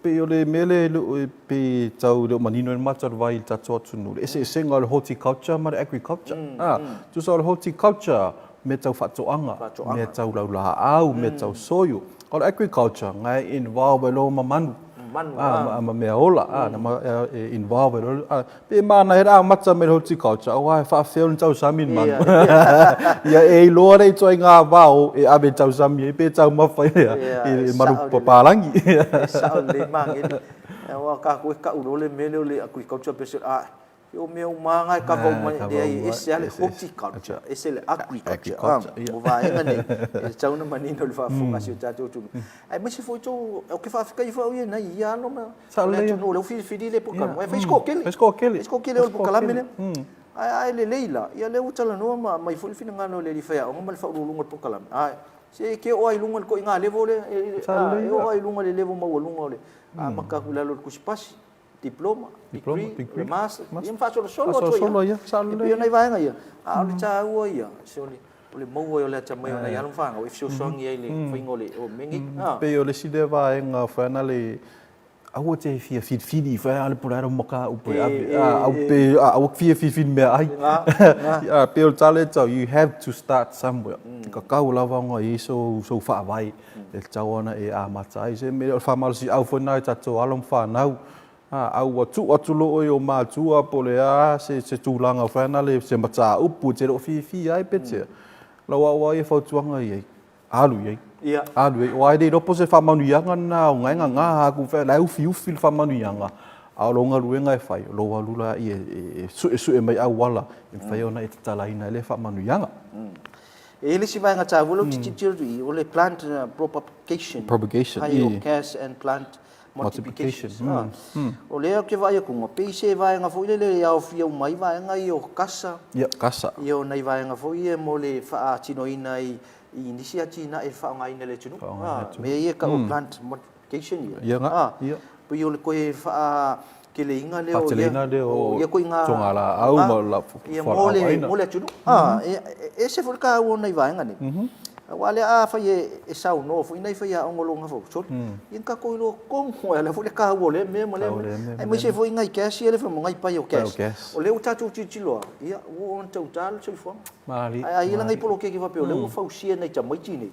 pe ole mele pe tau de manino en matar vai ta tunu ese singa horticulture ma agriculture tu so horticulture me tau fa toanga me tau la au me tau soyo or agriculture ngai involve lo mamanu ma me ola na ma involve pe mana era matsa me horticulture wa fa fel tau samin man ya e lore toi nga vao e abe tau sami pe tau ma fa e maru papalangi sa le mangi wa ka ulo le mele le agriculture pe yo meu manga ka vo mai de esse ale horticulture esse le agriculture o vai ngane e tau na manino le fa funga si tatu tu ai mas foi to o que fa fica I fa o na ia no ma le tu no le fi le por cam fez ko kele o por cala mele ai le leila ia le utala no ma mai foi fina ngano le fa o ma le fa lunga por cala ai se ke o ai lunga ko inga levo le o ai lunga le levo ma o lunga le ma ka kula lo kuspasi diploma, degree, master, ia faço solo ia salo ia nei vai ia le tau ia se ole mau ole tama ia nei alon fanga o ifso song ia le fingole o mengi pe ole side vai nga fana le au te fidi fa ale por era moka upe au pe au fi me ai pe o tale you have to start somewhere ka kau lava nga so fa vai e tawana e a matai se me o fa mal si au fona tato alon fa nau au atu lo o ma tu pole se tulanga fana le se mata upu te ro fi ai pete lo wa e fa tuanga ai alu ia alu wa de no pose fa manu yanga na nga ku fa la ufi fa manu yanga a lo nga luenga e fai lo wa lula su e mai au wala e fai ona e tala ina le fa manu yanga ele si vai nga tavolo ti o le plant propagation biogas and plant multiplication o leo ke vai ku mo pe se vai nga fo le ya o fia mai vai nga io kasa io nei vai nga fo ie mo le fa tino ina I iniziativa e fa nga ina le tunu me ie ka o plant multiplication ia po io le ko e fa ke le inga le o ia ko inga tongala au ma la ia mo le tunu e se fo ka o nei vai nga ni wale a fa e sau no fo ina fa ya ongolo nga fo so in ka ko lo kong ho ala fo le ka wo le me mo le ai mo se fo inga ke si le fo mo ngai pa yo ke o le uta tu chi lo ia wo on tu tal so fo ai la ngai polo ke ki fa pe o le fa usia nei ta mai chi ni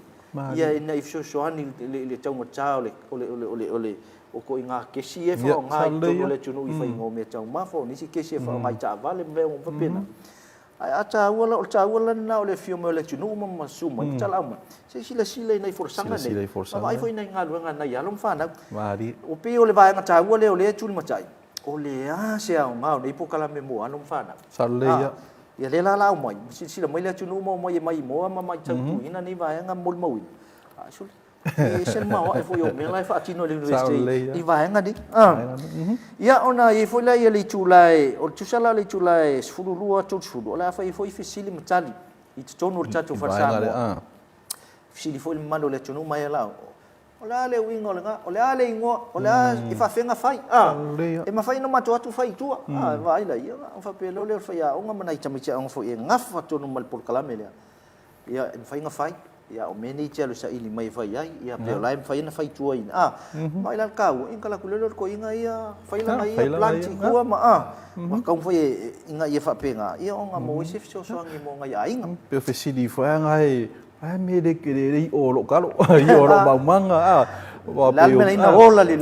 ia ina if so ani le tau mo cha ole o ko inga ke si e fo ngai to le tunu i fa ngo me tau ma fo ni si ke si fo ngai ta vale me o fa pena ai ata wala na ole fio me le tunu ma suma tala ma se sila nei forsanga nei ma ai foi nei ngalu nga na yalom fa na o pe ole vai nga ta ole tunu ma chai ole a se au ngau nei po kala me mo alom fa na sale ya le la mai sila mai le tunu mo mai mo ma mai tau ina ni vai nga mol mo a sul e sen ma wa foi o me lai fa tino le university ni vai nga di ia ona e foi lai le chulai o chusala le chulai sfururua chusfuru la foi fisili mtali i tonu tatu farsa fisili foi malo le tunu mai la ola le wingo nga ola le ingo ola e fa fenga fai e ma fai no mato atu fai tua vai la ia fa pelo le fa ia onga manai tamicha on foi ngafa tonu mal por kalame le ia fai nga fai ia o meni telo sa ili mai vai ai ia pe lai fai na fai tua ina mai la kau in kala kulelo ko inga ia fai la mai planti kua ma kau foi inga ia fa penga ia onga mo se so ngi mo nga ia inga pe fesili foi ngai ai me de que de o lo calo i o lo manga la me ina ola le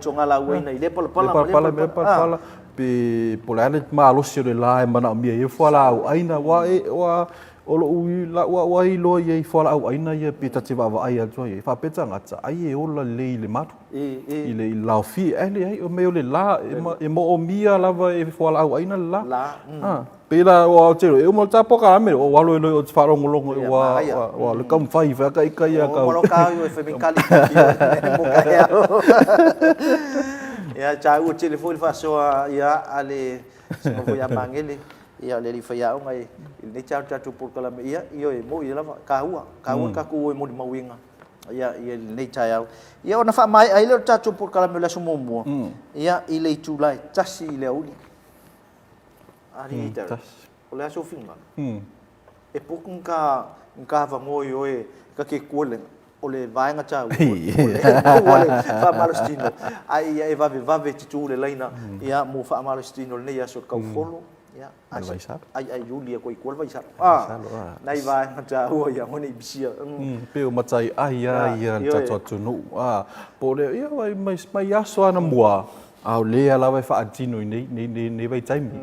tonga la uina ile pala pe polale malo se de la mana mi e fala aina wa o lo ui la wa i lo ye fala au aina ye pita te va ai al toi fa peta ngata ai e ola le matu i le la fi ele ai o me le la e mo o mia lava e fala au aina la pela o te e mo ta poka me o walo lo o fa longo wa le kam fai fa kai ya ka o lo ka yo e fe min kali mo ka ya cha u telefone fa so ya ale mo voy mangele ia le fa ya ngai le cha tu por kala me ia io e mo ia ka ku e mo di mawinga ia le cha ia ona fa mai ai le cha tu por kala me la sumo mo ia ile tu lai tasi le uli ari ta o le aso finga e pokun ka va mo yo e ka ke kuole o le vai nga cha o le fa malostino ai ia e va tu le laina ia mo fa malostino le ia so ka folo ya ai Julia ko ikual vai sa nai vai nga o ya ngoni bisia pe o matai ai ya ta tunu po le ia mai aso ana mua au le ala vai fa atino nei vai taimi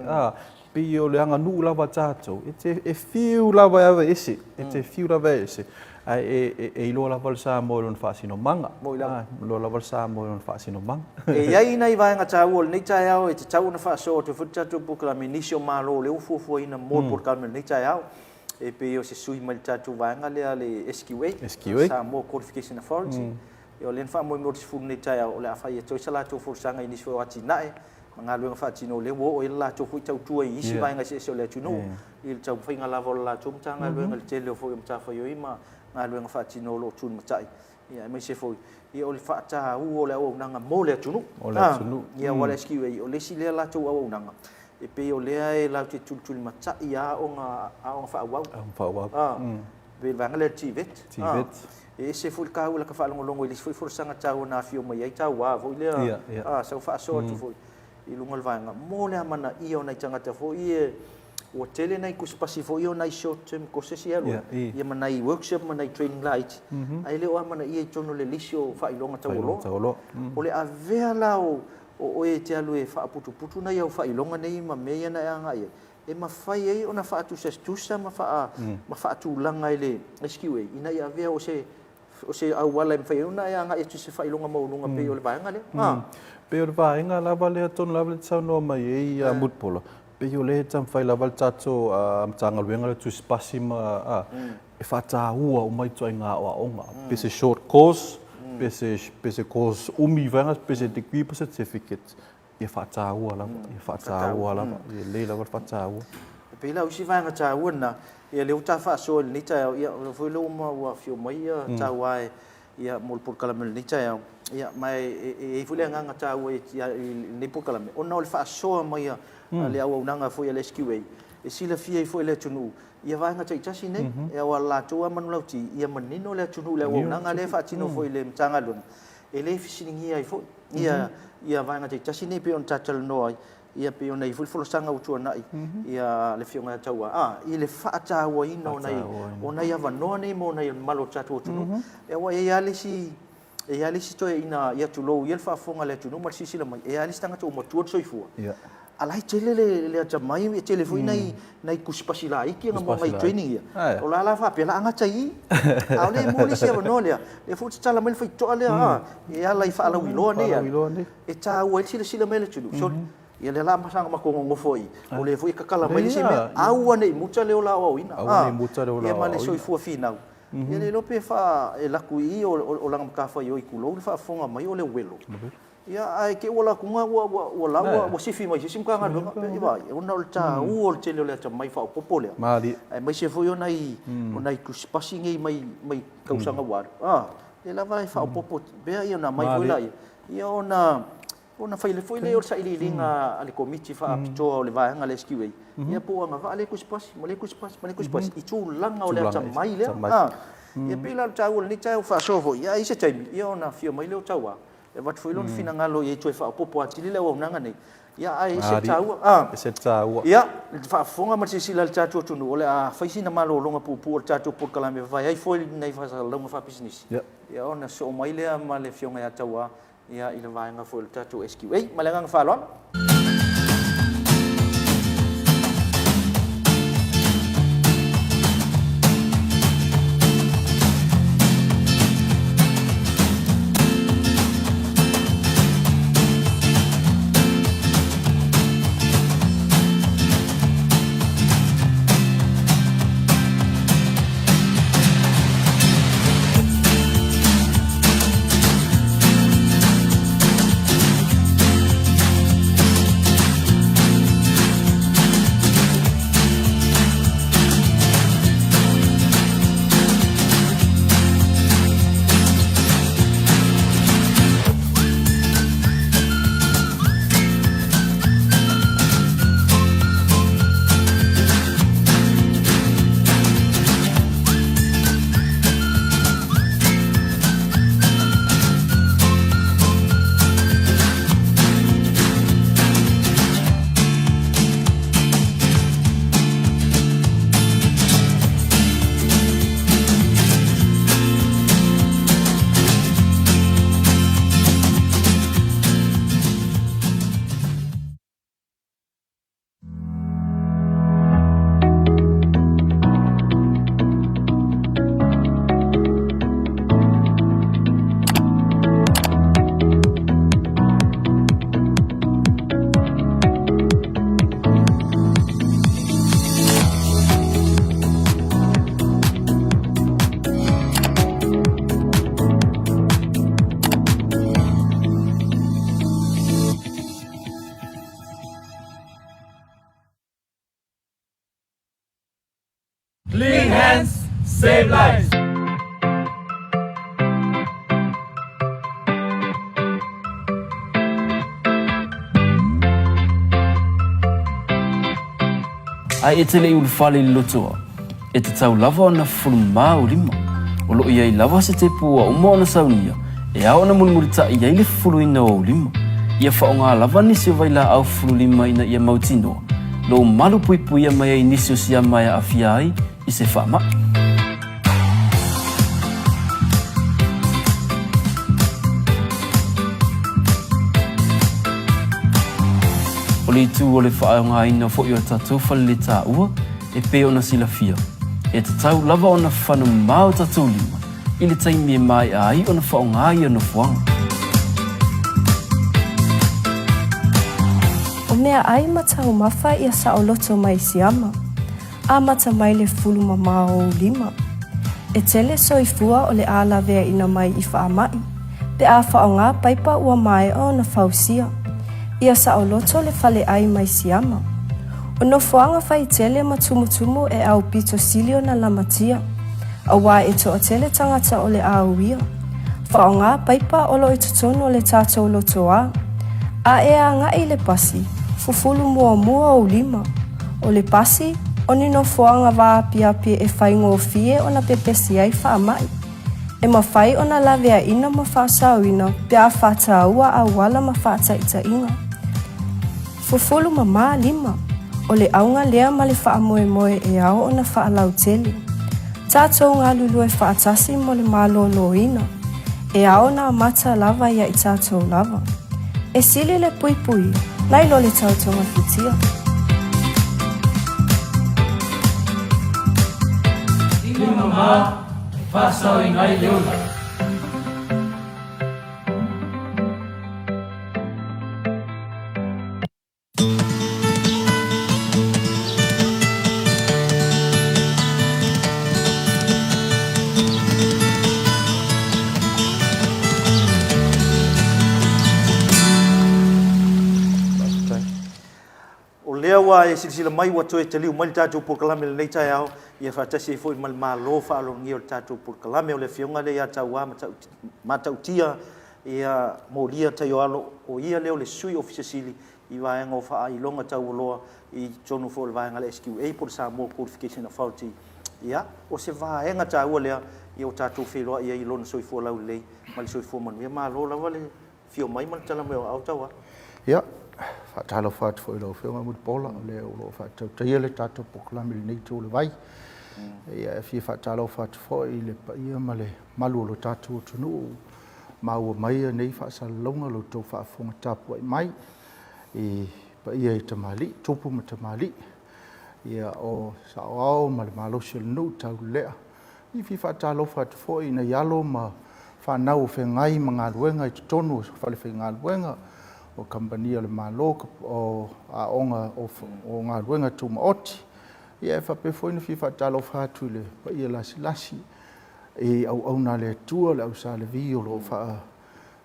pe o le anga nu lava tato e fiu lava ave ese fiu lava ese ai e lo lava sa mo non fa sino manga lo lava sa mo non fa sino manga e ai nai vai nga tau nei tau e tau na fa so to futa to bukla minisio malo le ufo ina mo por calma nei tau e pe o se sui mal tatu vai nga le SQA sa mo qualification authority e o len fa mo mo fu nei tau le afa e to sala to for sanga ini so ati nai nga luenga fa tino le wo o la to fu tau tua i si vai nga se le tuno il tau fa nga lava la tum tanga luenga le tele fo mta fa yo ima nga luenga fa tino lo tun matai ia mai se fo ia o le fa ta o le o nanga mo le tunu ia wala skiwe o le si le la to o nanga e pe o le ai la te tul matai ia o nga fa wa be vanga le tivet e se fo ka o la ka fa longo le foi forsanga tau na fio mai ai tau wa vo le sa fa so tu fo i lunga vanga mo le mana ia ona tangata fo ia o tele nei ku spasi fo ia nei short term ko se sia ia mana i workshop mana i training light ai le o mana ia tono le lisio fa i longa taulo o le avea la o e te alu e fa putu nei au fa i longa nei ma me na anga ia e ma fai ai ona fa tu se tusa ma fa tu langa ile SQA ina ia avea o se au wala me fai ona anga e tu se fa i longa mo lunga pe o le vanga le pe o vai nga lava le ton lava le tsau no mai e mutpolo pe o le tam fai lava tato mtanga luenga le tu spasi ma e fata ua o mai tsai nga o nga pe se short course pe se course umi vanga pe se degree pe certificate e fata ua lava e le lava fata ua pe la usi vanga ta una e le uta fa so ni ta ia foi lo ma wa fio mai ta wai ia mol por kalamel ni ta ia mai e fule nga ta we ia ni por kalamel ona ol fa so mai le au nanga foi le SQA e sila fia I foi le tunu ia vai nga tasi nei e wala tua manulauti ia manino le tunu le wona nga le fatino foi le mtanga lung e le fisiningi ai foi ia vai nga tasi nei pe on tatal no ai ia pe ona I fulfolo sanga utua nai ia le fionga taua I le fata wa ino nai ona ia vanoa nei mo nai malo tatu tunu e wa ia le si e ali si toi ina ia tulo ia fa fonga le tunu mar sisi la mai e ali stanga to mo tuo soifua alai tele le ata mai e tele foi nai kuspasi la iki nga mo mai training ia o la fa pela anga tai a le mo le se no le e fu tala mai foi to le e ala I fa ala wilo ne e ta o le sila mai le tunu so ia le la masanga makongo foi o le foi kakala mai se me au nei mucha le ola o ina ia ma le soifua finau ia le lope fa e laku I o langa makafa I o I kulo le fa fonga mai o le welo ia ai ke ola kunga o la o sifi mai sim kanga no pe vai ona o ta o tele le ta mai fa popole mali ai mai se foi ona I kus passing mai kausanga war e la vai fa popo be ia na mai foi la ia ona foi le o sa ili linga ale komiti fa pito o le vai nga le skiwe ia po nga va le kus pas I tu langa o le ta mai le ia pila ta o ni ta fa so ia I se time ia ona fio mai le o tawa e wat foi lon fina ngalo ia toi fa popo atili le o nanga nei ia ai se tau ia fa fonga ma sisi la tatu tunu ole fa sina malo longa pupu o tatu por kala me vai ai foi nei fa sa longa fa business ia ona so mai le ma le fionga ia tawa ia ila vai nga foi tatu SQA malenga fa lon Clean hands, save lives. ai e tele ul fale lotoa e te tau lava ona fulma o lima o lo ia I lava se te pua o mona saunia e a ona mulmurita ia I le fulu ina o lima ia whaonga lava nisi o vaila au fulu lima ina ia mautinoa lo malu pui pui ia mai ai nisi o sia mai a afia ai I se whama le tu o le whaonga ina fo i o tatou whale le tā ua e pe ona sila fia. E te tau lava ona whanu mao tatou lima I le taimi e mai ai ona whaonga I ana fuanga. O mea ai matau mawha ia sa o loto mai siama. A mata mai le fulu mamao o lima. E tele soifua o le ala vea ina mai I whaamai. Pe a whaonga paipa ua mai o na fausia. Ia sa o loto le fale ai mai siama. O no fuanga fai tele matumutumu e au pito silio na lamatia. A wā e to o tele tangata o le auia. Whaonga paipa olo e tutono le tātou loto a. A e a ngai le pasi, fufulu mua mua o lima. O le pasi, o ni no foanga wā pia pia e whaingo fie o na pepesi ai whaamai. E mawhai o na lawe a ina ma whaasauina pe a whaataua a wala ma whaataita inga. Fufulu ma maa 5, o le aunga lea ma le whaamoe moe e ao o na whaalau tele. Tātou ngā lulu e whaatasi mo le mālolo ina. E ao na mata lava ia i tātou lava. E sili le pui pui, nai lo le tautonga fitia. Mama, faça o engailhula. Lewa e silsila mai wa toe te liu mai tātou por kalame le nei tai au ia whaatasi e fwoi mal lo whaalongi o tātou por kalame o le whionga le ia tau wā matau tia ia moria tai o alo o ia leo le sui ofisa sili i waenga o wha i longa tau loa i tonu fo le waenga le SQA por sa mo qualification authority ia o se waenga tau lea i o tātou wheloa ia i lona soi fo lau lei mali soi fo manu ia ma lo lawa le whio mai man tala meo au tau ia Fatalo fat foi lo fe mo bola le lo fat te le tato proclame le neto le vai e fi fatalo fat foi le ia male malu lo tato tunu ma o mai nei fa sa longa lo to fa fonga tapu mai e pa ia te mali topu mo te mali ia o sa o mal malo se no tau le i fi fatalo fat foi na yalo ma fa na o fe ngai manga luenga i tonu fa le fe ngai luenga o kampania le malo o a onga o ngā ruenga tu maoti. Ia e whape fwoi na whiwha talo whātu le pa ia lasi e au nā le tua le au sa le vi o lo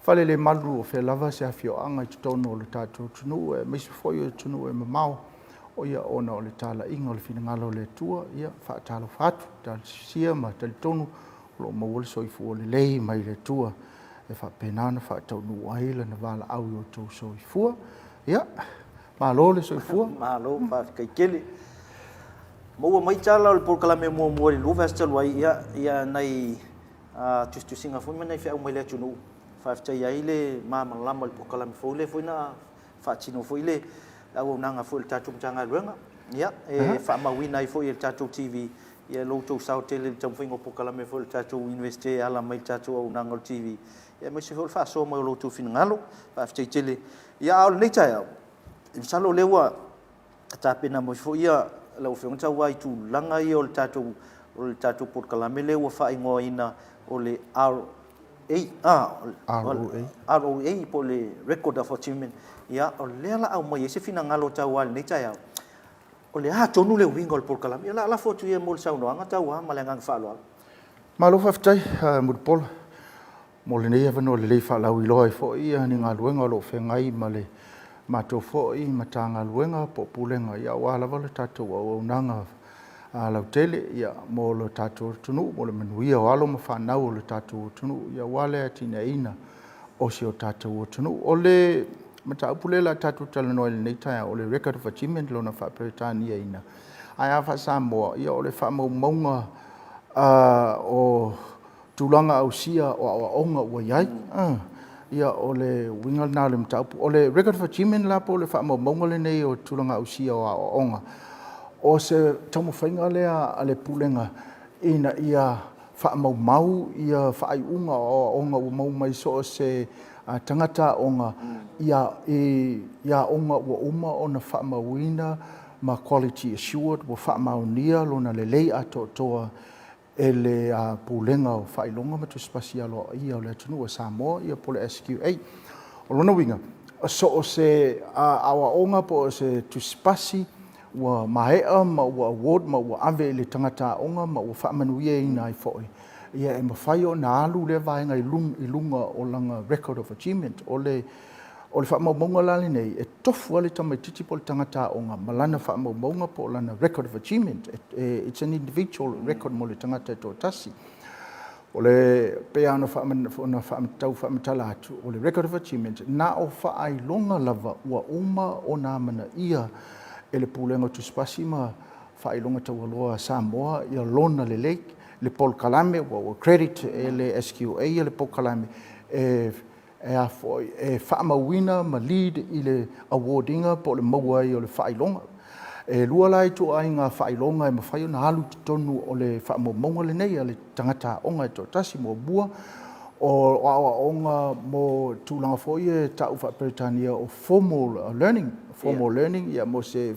whale le malu o whea lava se hawhio anga i tutono o le tātou tunu e meisi fwoi o tunu e mamau o ia ona o le tala inga o le whina ngalo le tua ia wha talo whātu tala sia ma tali tonu o lo mawale soifu o le lei mai le tua e fa penana fa tau nu aila na wala au yo tau soifua ia malo le soifua malo fa kai kele mo mai tala o por kalame mo mo le luva stel wai ia nai tu singa fo mai fa mai le tunu fa tai ai le mama lama por kalame fo le fo na fa tino fo le au nanga fo le tatu tanga ruanga ia e fa mawina i fo i tatu TV ia lo tau sao tele tau fingo por kalame fo le tatu university ala mai tatu au nanga TV ia mai se hol fa so mai lo tu fin ngalo fa fte tele ia au nei tai au in salo lewa ta pena mo fo ia lo fe ngata wai tu langa i o tatu por kalame lewa fa ingo ina o le ROA po le record of achievement ia o le ala au mai se fina ngalo tau wal nei tai au o le tonu le wingo por kalame ia la foto ia mo sa no ngata wa malengang fa lo malo fa fte mo pol mo le nei avano le lei whalau i loa i fo ia ni ngā luenga lo whengai ma le mato fo i mata ngā luenga po pulenga ia wala wale tatou au nanga lau tele ia mo le tatou tunu mo le manuia o alo ma whanau o le tatou tunu ia wale atina ina o si o tatou tunu o le mata upulela tatou tala noa le nei taia o le record of achievement lo na whaperetania ina ai a whasa moa ia o le whamau maunga o tulanga au sia o onga ua iai ia o le wingal na le mtaupu o le record of achievement la po le wha maunga le nei o tulanga au sia o onga o se tamu whainga lea a le pulenga ina ia wha mau ia wha ai unga o onga ua mau mai so se tangata onga ia onga ua uma o na wha mauina ma quality assured ua wha maunia lona le lei ato toa ele pulenga o whailonga ma tu spasialo ia o le tunu o Samoa ia po le SQA o lona winga so o se awa onga po o se tu spasi ua mahea ma ua award ma ua ave le tangata onga ma ua whaamanuia ina i foi ia e mawhai o na alu le vaenga i lunga o langa record of achievement o le whaamaunga lali nei e tofu ale tamaititi po le tangata onga malana whaamaunga po lana record of achievement it's an individual record mo le tangata to tasi o le pea ana whaamatau whaamatala atu o le record of achievement na o whaailonga lava ua uma o nā mana ia e le pulenga tu spasi ma whailonga tau aloa Samoa ia lona le lake, le Paul Kalame, wa credit e le SQA e le Paul Kalame, e whaamawina ma lead i le awardinga po le maua i o le whailonga. E lua lai tu ai ngā whailonga e mawhai o na halu tonu o le whaamamonga le nei, a le tangata onga e tōtasi mo bua, o awa onga mo tūlanga fōi e tau whaperitania o formal learning, ia mo se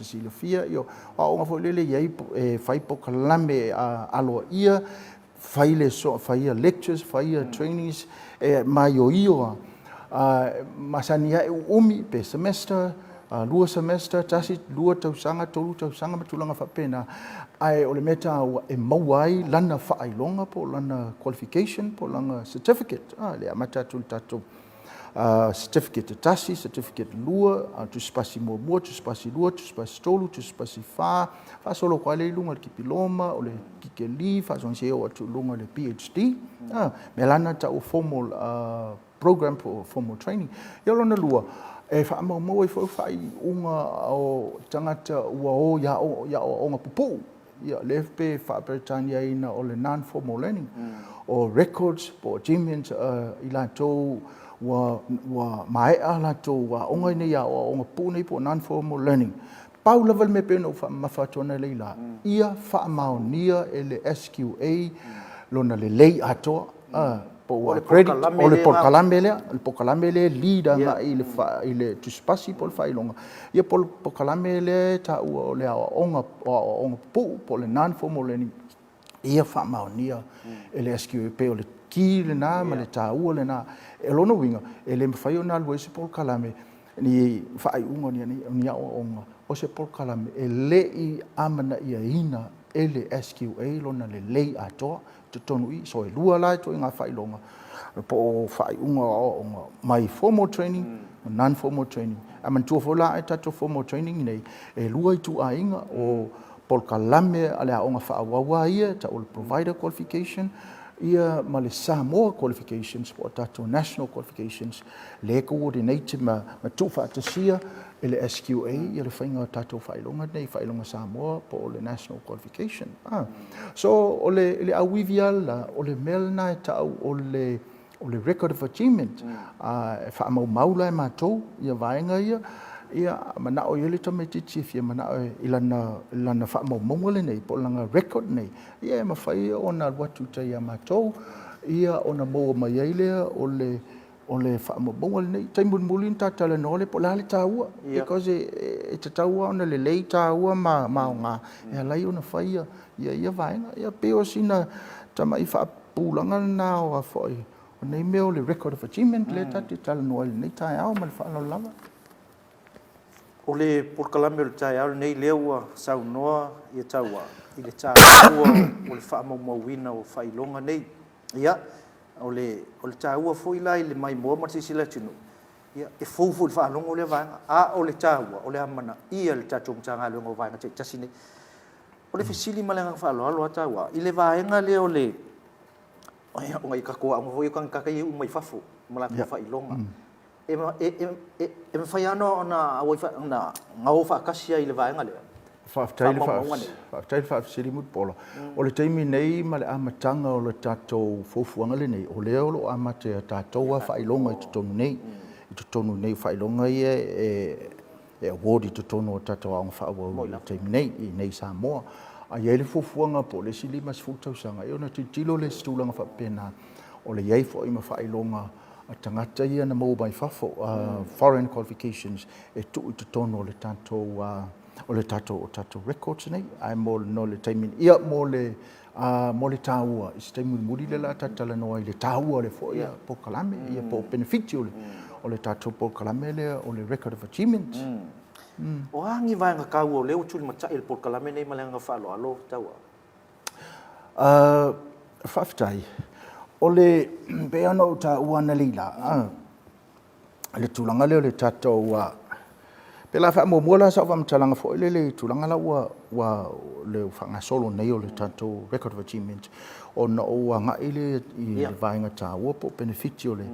silofia, io awa onga fōi lele iei whai po kalame aloa ia, whai ia lectures, whai ia trainings, mai o ioa, masani ia e umi pe semester, lua semester, tasi lua tausanga, tolu tausanga matulanga whapena, ai o le meta e mauai lana whaailonga po lana qualification po lana certificate, le amata tatu certificate tasi, certificate lua, tu spasi mua, tu spasi lua, tu spasi tolu, tu spasi fa solo kwa le lunga le kipiloma, o le kikeli, fa sonse o atu lunga le PhD, me lana ta o formal program for formal training. Ia lona lua, e whaamau e whai unga o tangata ua o ia o nga pupu. Ia lefpe whaperitania ina o le non-formal learning. O records, po achievements i lato wa maea lato wa onga ina ia o nga pune po non-formal learning. Pau level me peno mawhatona leila. Ia whaamau nia e le SQA lona le lei atoa. Po credit o le Kalame le leader nga i le tuspasi po le whailonga. Ia po Kalame le ta ua o le onga po le non-formal learning. Ia whaamaunia e le SQP o le ki le nā, ma le ta ua le nā. E lona winga, e le mwhai o nā lua se po Kalame, ni whaai unga ni au onga. O se po Kalame, e le i amana ia ina e le SQA lona le lei atoa. Tonu i so e lua lai to ngā whailonga po whai unga o mai formal training non-formal training a man tua fola e tato formal training nei e lua i tu a inga o Paul Kalame ale a onga whaawawa ia ta o provider qualification ia ma le Samoa qualifications po tato national qualifications le coordinator ma tu whaatasia e le SQA ia le whainga tato whailonga nei whailonga Samoa po le national qualification. So o le awiviala o le melna e tau o le record of achievement whaamau maula e mātou ia vaenga ia manao ia le tametiti fia manao ilana whaamau maungale nei po langa record nei ia e mawhai o na watu tai a mātou ia o na moa mai eilea o le whaamabonga nei, taimun mulin ta tala nole po lale tāua, because e te tāua ona le lei tāua ma o ngā, e alai ona whaia, ia vaenga, ia peo sina tama i whaapulanga nā o a whai, o nei meo le record of achievement, le tati tala nole nei tai au, ma le whaalo lava. O le Kalame o le tai au nei leua sau noa ia taua, i le tāua o le whaamauwina o whailonga nei, ia, o le tāua foi lai le mai moa ma sisila tunu ia e fou le whaalonga o le vanga a o le tāua o le amana ia le tātou mtanga le vanga te tasi nei o le fisili malenga whaaloalo a tāua i le vaenga le o le o ngai kakoa mo foi kan kakai u mai fafu mala ka whailonga e me whai ano na awai na ngau whaakasia i le vaenga le Whaaftaile whaafsiri mut pola. O le teimi nei ma le amatanga o le tātou fofuanga le nei. O leo lo amate a tātou a whailonga i tutonu nei. I tutonu nei whailonga ia e award i tutonu o tātou a whaawau i le teimi nei, i nei Samoa. A iei le fofuanga po le sili mas futausanga. E ona tilo le stulanga whapena. O le iei fo ima whailonga a tangata ia na mou mai fafo. Foreign qualifications e tu i tutonu o le tātou o le tato records nei ai mo no le taimin ia mo le tāua i taimin muri le la tatala no i le tāua le fo ia po Kalame ia po beneficio o le tato po Kalame le o le record of achievement o angi vai nga kau o le utul macha il po Kalame nei malenga falo alo taua whaftai o le beano tāua na lila le tulanga le tato pela fa mo mola sa vam talanga fo le tulanga la wa le fanga solo nei o le tanto record of achievement o no wa nga ile i vainga ta wo po beneficio le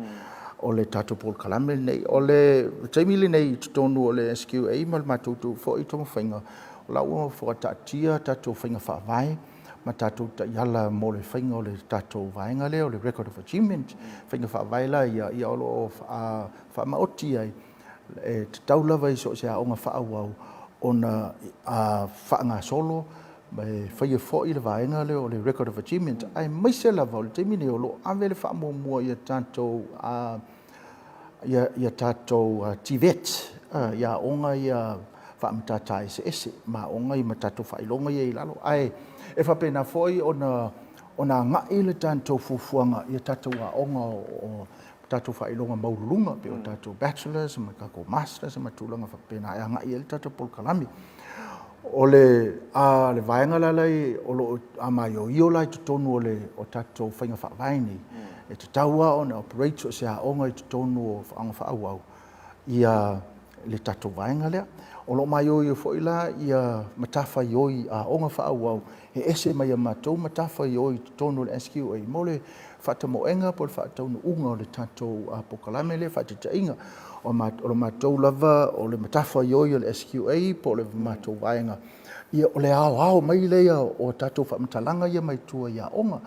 o le tatou Paul Kalame nei o le taimili nei tonu o le SQA ma le matutu fo i tomo whainga o la ua fo tatia tatou whainga whaavai ma tatou ta iala mo le whainga o le tatou vaenga le o le record of achievement whainga whaavai la ia olo o whaamaoti ai e tau lava i so se a onga whaawau ona whaanga solo mai whaia fo i le vaenga le o le record of achievement ai mai se lava o le taimini o lo avele whaamua ia tatou ia tatou TVET ia onga ia whaamatatai ese ma onga i matatou whailonga ia i lalo ai e whapena foi ona ngai le tatou fufuanga ia tatou a onga o tatou whailonga maurulunga pe o tatou bachelors ma kako masters ma tulanga whapena ia ngai le tatou Paul Kalame o le vaenga lalai o lo mai o io lai tonu o tatou whainga whaavaini e te taua o na operator se a onga i tonu o whaanga whaauau ia le tatou vaenga lea o lo mai o fo ila ia matafa ioi a onga whaauau e ese mai a matou matafa ioi tonu le SQA mo le whatamoenga po le whaataunu unga o le tatou Paul Kalame le whatatainga o le matou lava o le matafa ioi o le SQA po le matou vaenga ia o le ao mai leia o tatou whamatalanga ia mai tua ia onga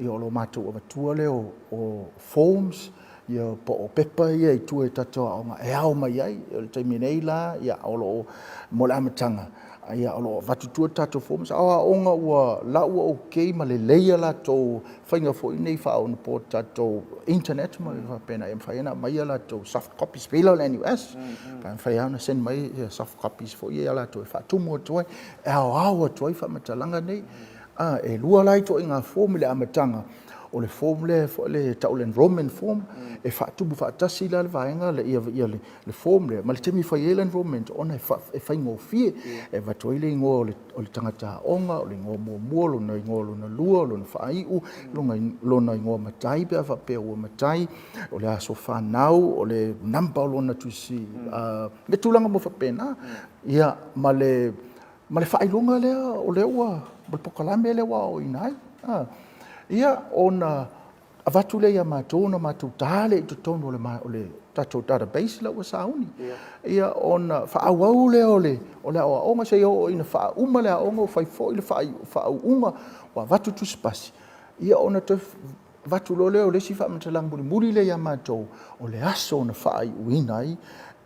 ia o lo matou o matua le o forms ia po o pepa ia i tua e tatou onga e ao mai ai o le taiminei la ia o lo mo le amatanga ia o lo vatutua tatou forms a onga ua la ua okay ma le leia la tou whainga fo i nei whaona po tatou internet ma le whapena e mwhaena mai la tou soft copies pila o le NUS pa mwhaena send mai soft copies fo i la tou e whatumu o tuai e ao tuai whamatalanga nei e lua lai to inga form le amatanga o le form le fo le tau le enrollment form e whatumu whatasi la le vaenga le ia le form le ma le temi whai le enrollment ona e whaingo fie e watoi le ingo o le tangata onga o le ingo mua lo na ingo lo na lua lo na whaiu lo na ingo matai pia whapea ua matai o le aso whanau o le namba lo na tusi me tūlanga mo whapena ia ma le whailunga lea o le ua ma le Paul Kalame le ua o inai ia ona avatu le ia matou na matou tale i totonu o le tatou database la ua sauni ia ona whaauau le o le aonga se o ina whaauma le aonga o whaifo i le whaauunga wa vatu tuspasi ia ona te vatu lo le o le si whaamatalang muri le ia matou o le aso na whaai uinai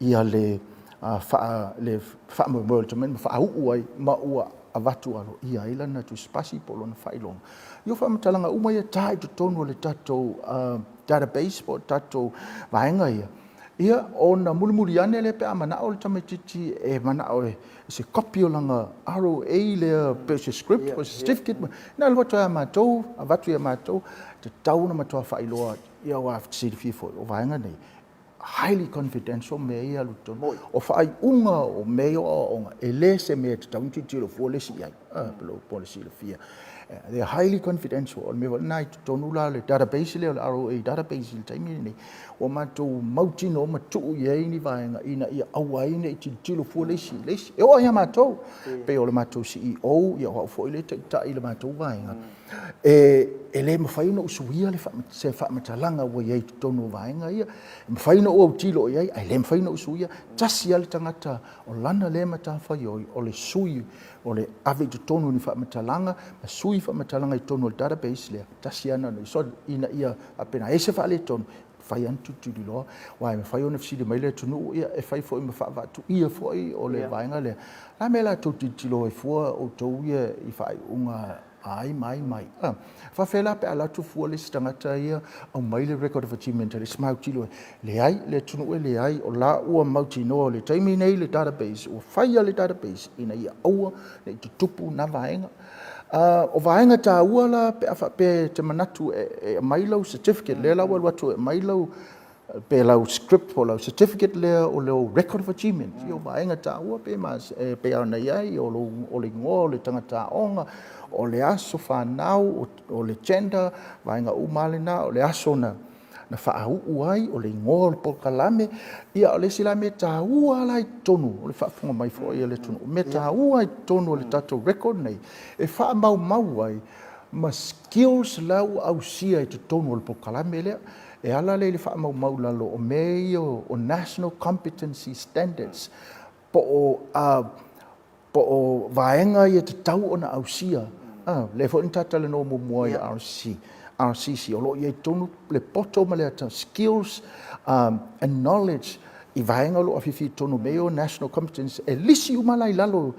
ia le whaamawel tamen whaau ai ma ua avatu alo ia ila na tuspasi polo na whailonga io whaamatalanga uma ia tai tonu o le tatou database po tatou vaenga ia ona mulimuli ane le pe amana o le tamatiti e mana o se copy o langa ROA le pe se script o certificate na le watu matou avatu ia matou te tau na matou whailoa ia wa CDF o vaenga nei highly confidential me ia luton o fai unga o me o onga ele se me te tau titilo fo le si ai pelo policy le fia they are highly confidential o me na tonu la le database le ROA database le taimi ni o mato mautino matu ye ni vaenga ina ia awai ne titilo fo le si e o ia mato pe o le mato CEO ia o fo ile ta ile mato vaenga ele mawhaina usuia le se whamatalanga wa iei tonu vaenga ia mawhaina o tilo iei ai le mawhaina usuia tasi ale tangata o lana le matawhai o le sui o le ave tonu ni whamatalanga ma sui whamatalanga i tonu o database le tasi ana no so ina ia apena ese wha le tonu whai antu tuli loa wai me whai o nefsiri mai le tunu ia e whai fo i ma whaavatu ia fo i o le vaenga le la me la tau titilo e fua o tau ia i whai unga ai mai fa fela pe ala tu fu le stangata ia o mai le record of achievement le smau tilo le ai le tunu le ai o la ua mauti no le taimi nei le database o faia le database ina ia ua le tupu na vaenga o vaenga ta ua la pe afa pe te manatu e mai lo certificate le la wa tu mai lo pe lau script po lau certificate le o le record of achievement io vaenga ta ua pe mas pe ana ia o le ngo le tangata onga o le aso whanau o le gender vaenga umalena o le aso na whaau uai o le ngol Paul Kalame ia o le sila me ta ua lai tonu o le whaafunga mai fo ia le tonu me ta ua i tonu o le tatou record nei e wha mau ai ma skills lau au sia e te tonu o le pokalame lea, e ala le wha mau lalo o mei o National Competency Standards, po o vaenga i te tau o na au sia, le fo intata le no mua i RCC, o lo i tonu le poto ma le ata skills and knowledge, i vaenga lo afifi tonu mei o National Competency, e lisi umalai lalo,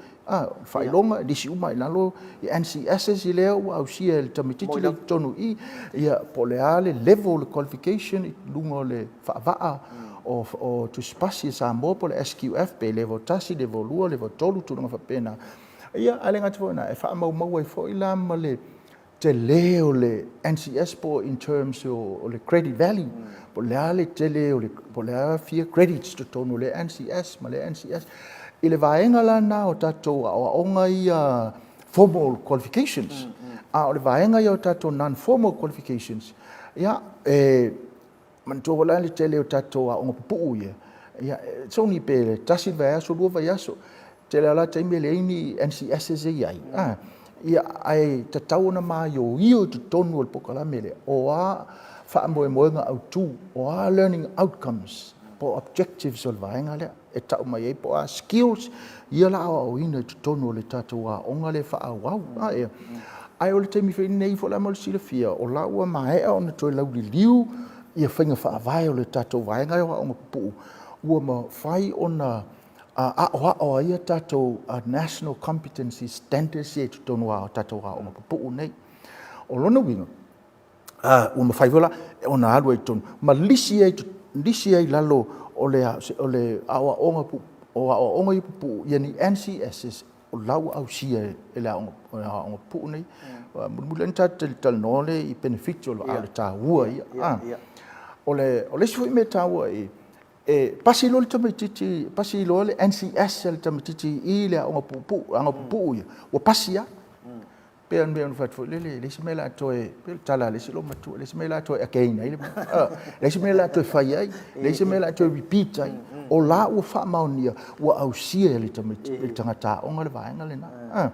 whailonga, lisi umai lalo, i NCSs i leo, au sia le tamititi le tonu ia po le ale level le qualification, i lungo le whaavaa, o tu spasi sa mo po le SQF pe level tasi, level lua, level tolu, tunanga whapena. Ia, alenga te fōna, e wha mau e fo ila ma le te leo le NCS po in terms o le credit value, po le ale te leo, po le ale fia credits to tonu le NCS, ma le NCS, i le vaenga la na o tatou a onga i formal qualifications, a o le vaenga i o tatou non-formal qualifications, ia, mantua wala le te leo tatou a onga pupu ia, ia, soni pe le tasi vai aso, lua vai aso, te le ala taime le ini NCS e iai, ia ai tatau na mai o io te tonu o le pokalame le, o a wha moenga au tu, o a learning outcomes, po objectives o le vaenga lea, e tau mai e po a skills, ia la o ina te tonu o le tatou a onga le wha au au, ai o le teimi whaini nei fo la mo le sila fia, o la ua mahea o na toi lau li liu, ia whainga wha avai o le tatou vaenga o onga pupu, ua ma whai o na o ia tatou National Competency Standards e tonu a tatou a onga pupu nei. O lona winga, ua ma whai wala, o na alu e tonu, ma lisi ai lalo o le awa onga pupu, o awa onga i pupu, ia ni NCSs, o lau au sia e le onga pupu nei, mula ni tal nole i benefit o le tā ua ia. O le sifui me tā ua pasi lo le tamatiti, pasi lo le NCS le tamatiti i le anga pupu ia, o pasi ya. Pe me fat le simela toe, pe tala le silo matu, le simela toe again ai le simela toe fai ai, le simela toe repeat ai. O la o fa maunia, o au sia le tamatiti, le tangata onga le vaenga le na.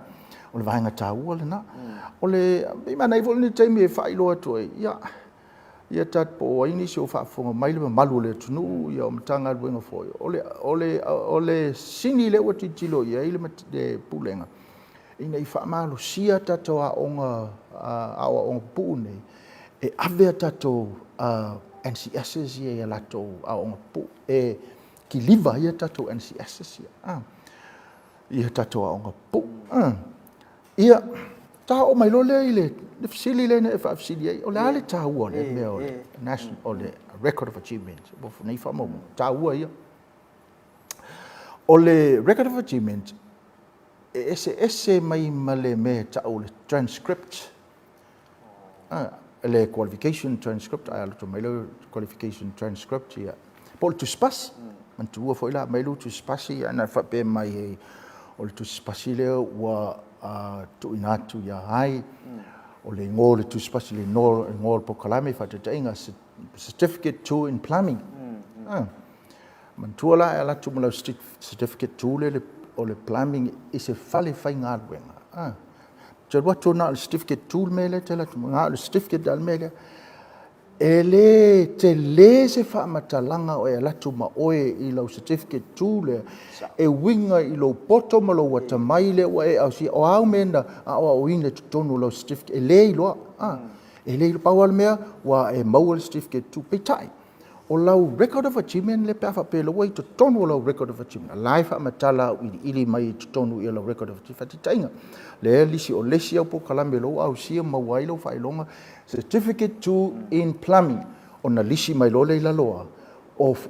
O le vaenga tā ua le na. O le mana i volni taimi e fai lo toe, ia tat po ini so fa fonga mai le malu le tunu ia o matanga luenga foi o le sini le o titilo ia ile de pulenga ina I fa malu sia tato a onga pu nei e ave tato NCS ia lato a onga pu e ki liva ia tato NCS ia tato a onga pu ia ta o mai lo le ile le fisili le na fa fisili o le ale ta ua le me o national o le record of achievement bo nei fa mo ta ua ia o le record of achievement ese mai male me ta o le transcript le qualification transcript ai lo mai lo qualification transcript ia po tu spas man tu foi la mai lo tu spasi ana fa pe mai o le tu spasi le wa tu inatu ia ai o le ngol tu spasi le ngol po kalame fa te inga certificate to in plumbing man tu la tu mo certificate to le o le plumbing is a fale fai nga wenga je dois tourner le certificate to mele te la tu nga le certificate dal mele ele te le se fa matalanga o e latu ma oe I lo certificate to le e winga I lo poto ma lo wata mai le o e au si o au menda o ina tonu lo certificate e le lo e le pawal mea wa e mau certificate to pitai o lau record of achievement le pa fa pe lo wai to tonu lo record of achievement life matala ili mai to tonu I lo record of achievement tainga le lisi o lesi au po kalame lo au si ma wai lo fa ilonga certificate to in plumbing on na lisi mai lo le la loa of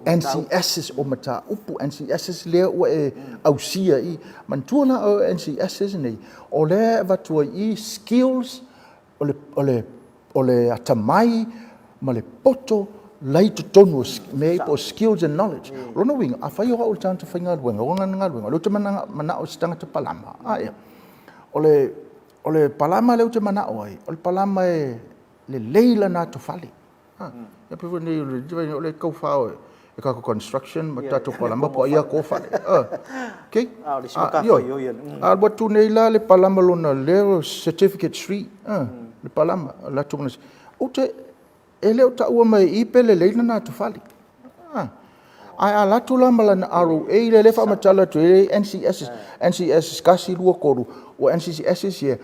NCSs o mata upu NCSs le o e au sia I mantuana o NCSs nei o le vatua I skills o le atamai ma le poto lai to tonu me po skills and knowledge lo no wing a fai o tanto fainga wenga o lo te mana o stanga te palama ia o le palama le te mana o le palama le leila na to fali ya pe ni o le kau fa e ka ko construction ma tatou palama po ia ko fa okay le sima ka yo ia wa tu nei la le palama lona le certificate 3 le palama la tu o te ele o ta ua mai I pele leina na tu fali ai ala tu la mala na aro e le fa matala tu NCS kasi lua koru o NCS ye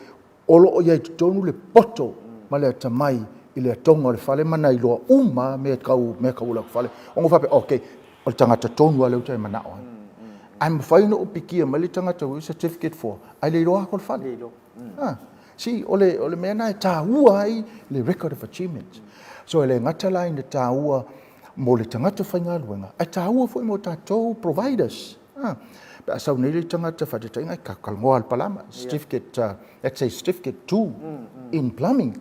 olo o ia tonu le poto ma le tamai I le tonga le fale mana I loa uma me kau la fale o ngofa pe okay o tangata tonu ale utai mana o I'm fine o pikia ma le tangata o certificate for ai le loa ko le fale si ole mena ta ua ai le record of achievement so ele ngata la in ta ua mo le tangata whainga luenga ai ta ua foi mo tatou providers But so nearly tangata whatatinga ka kalmoa al palama certificate let's say certificate 2 in plumbing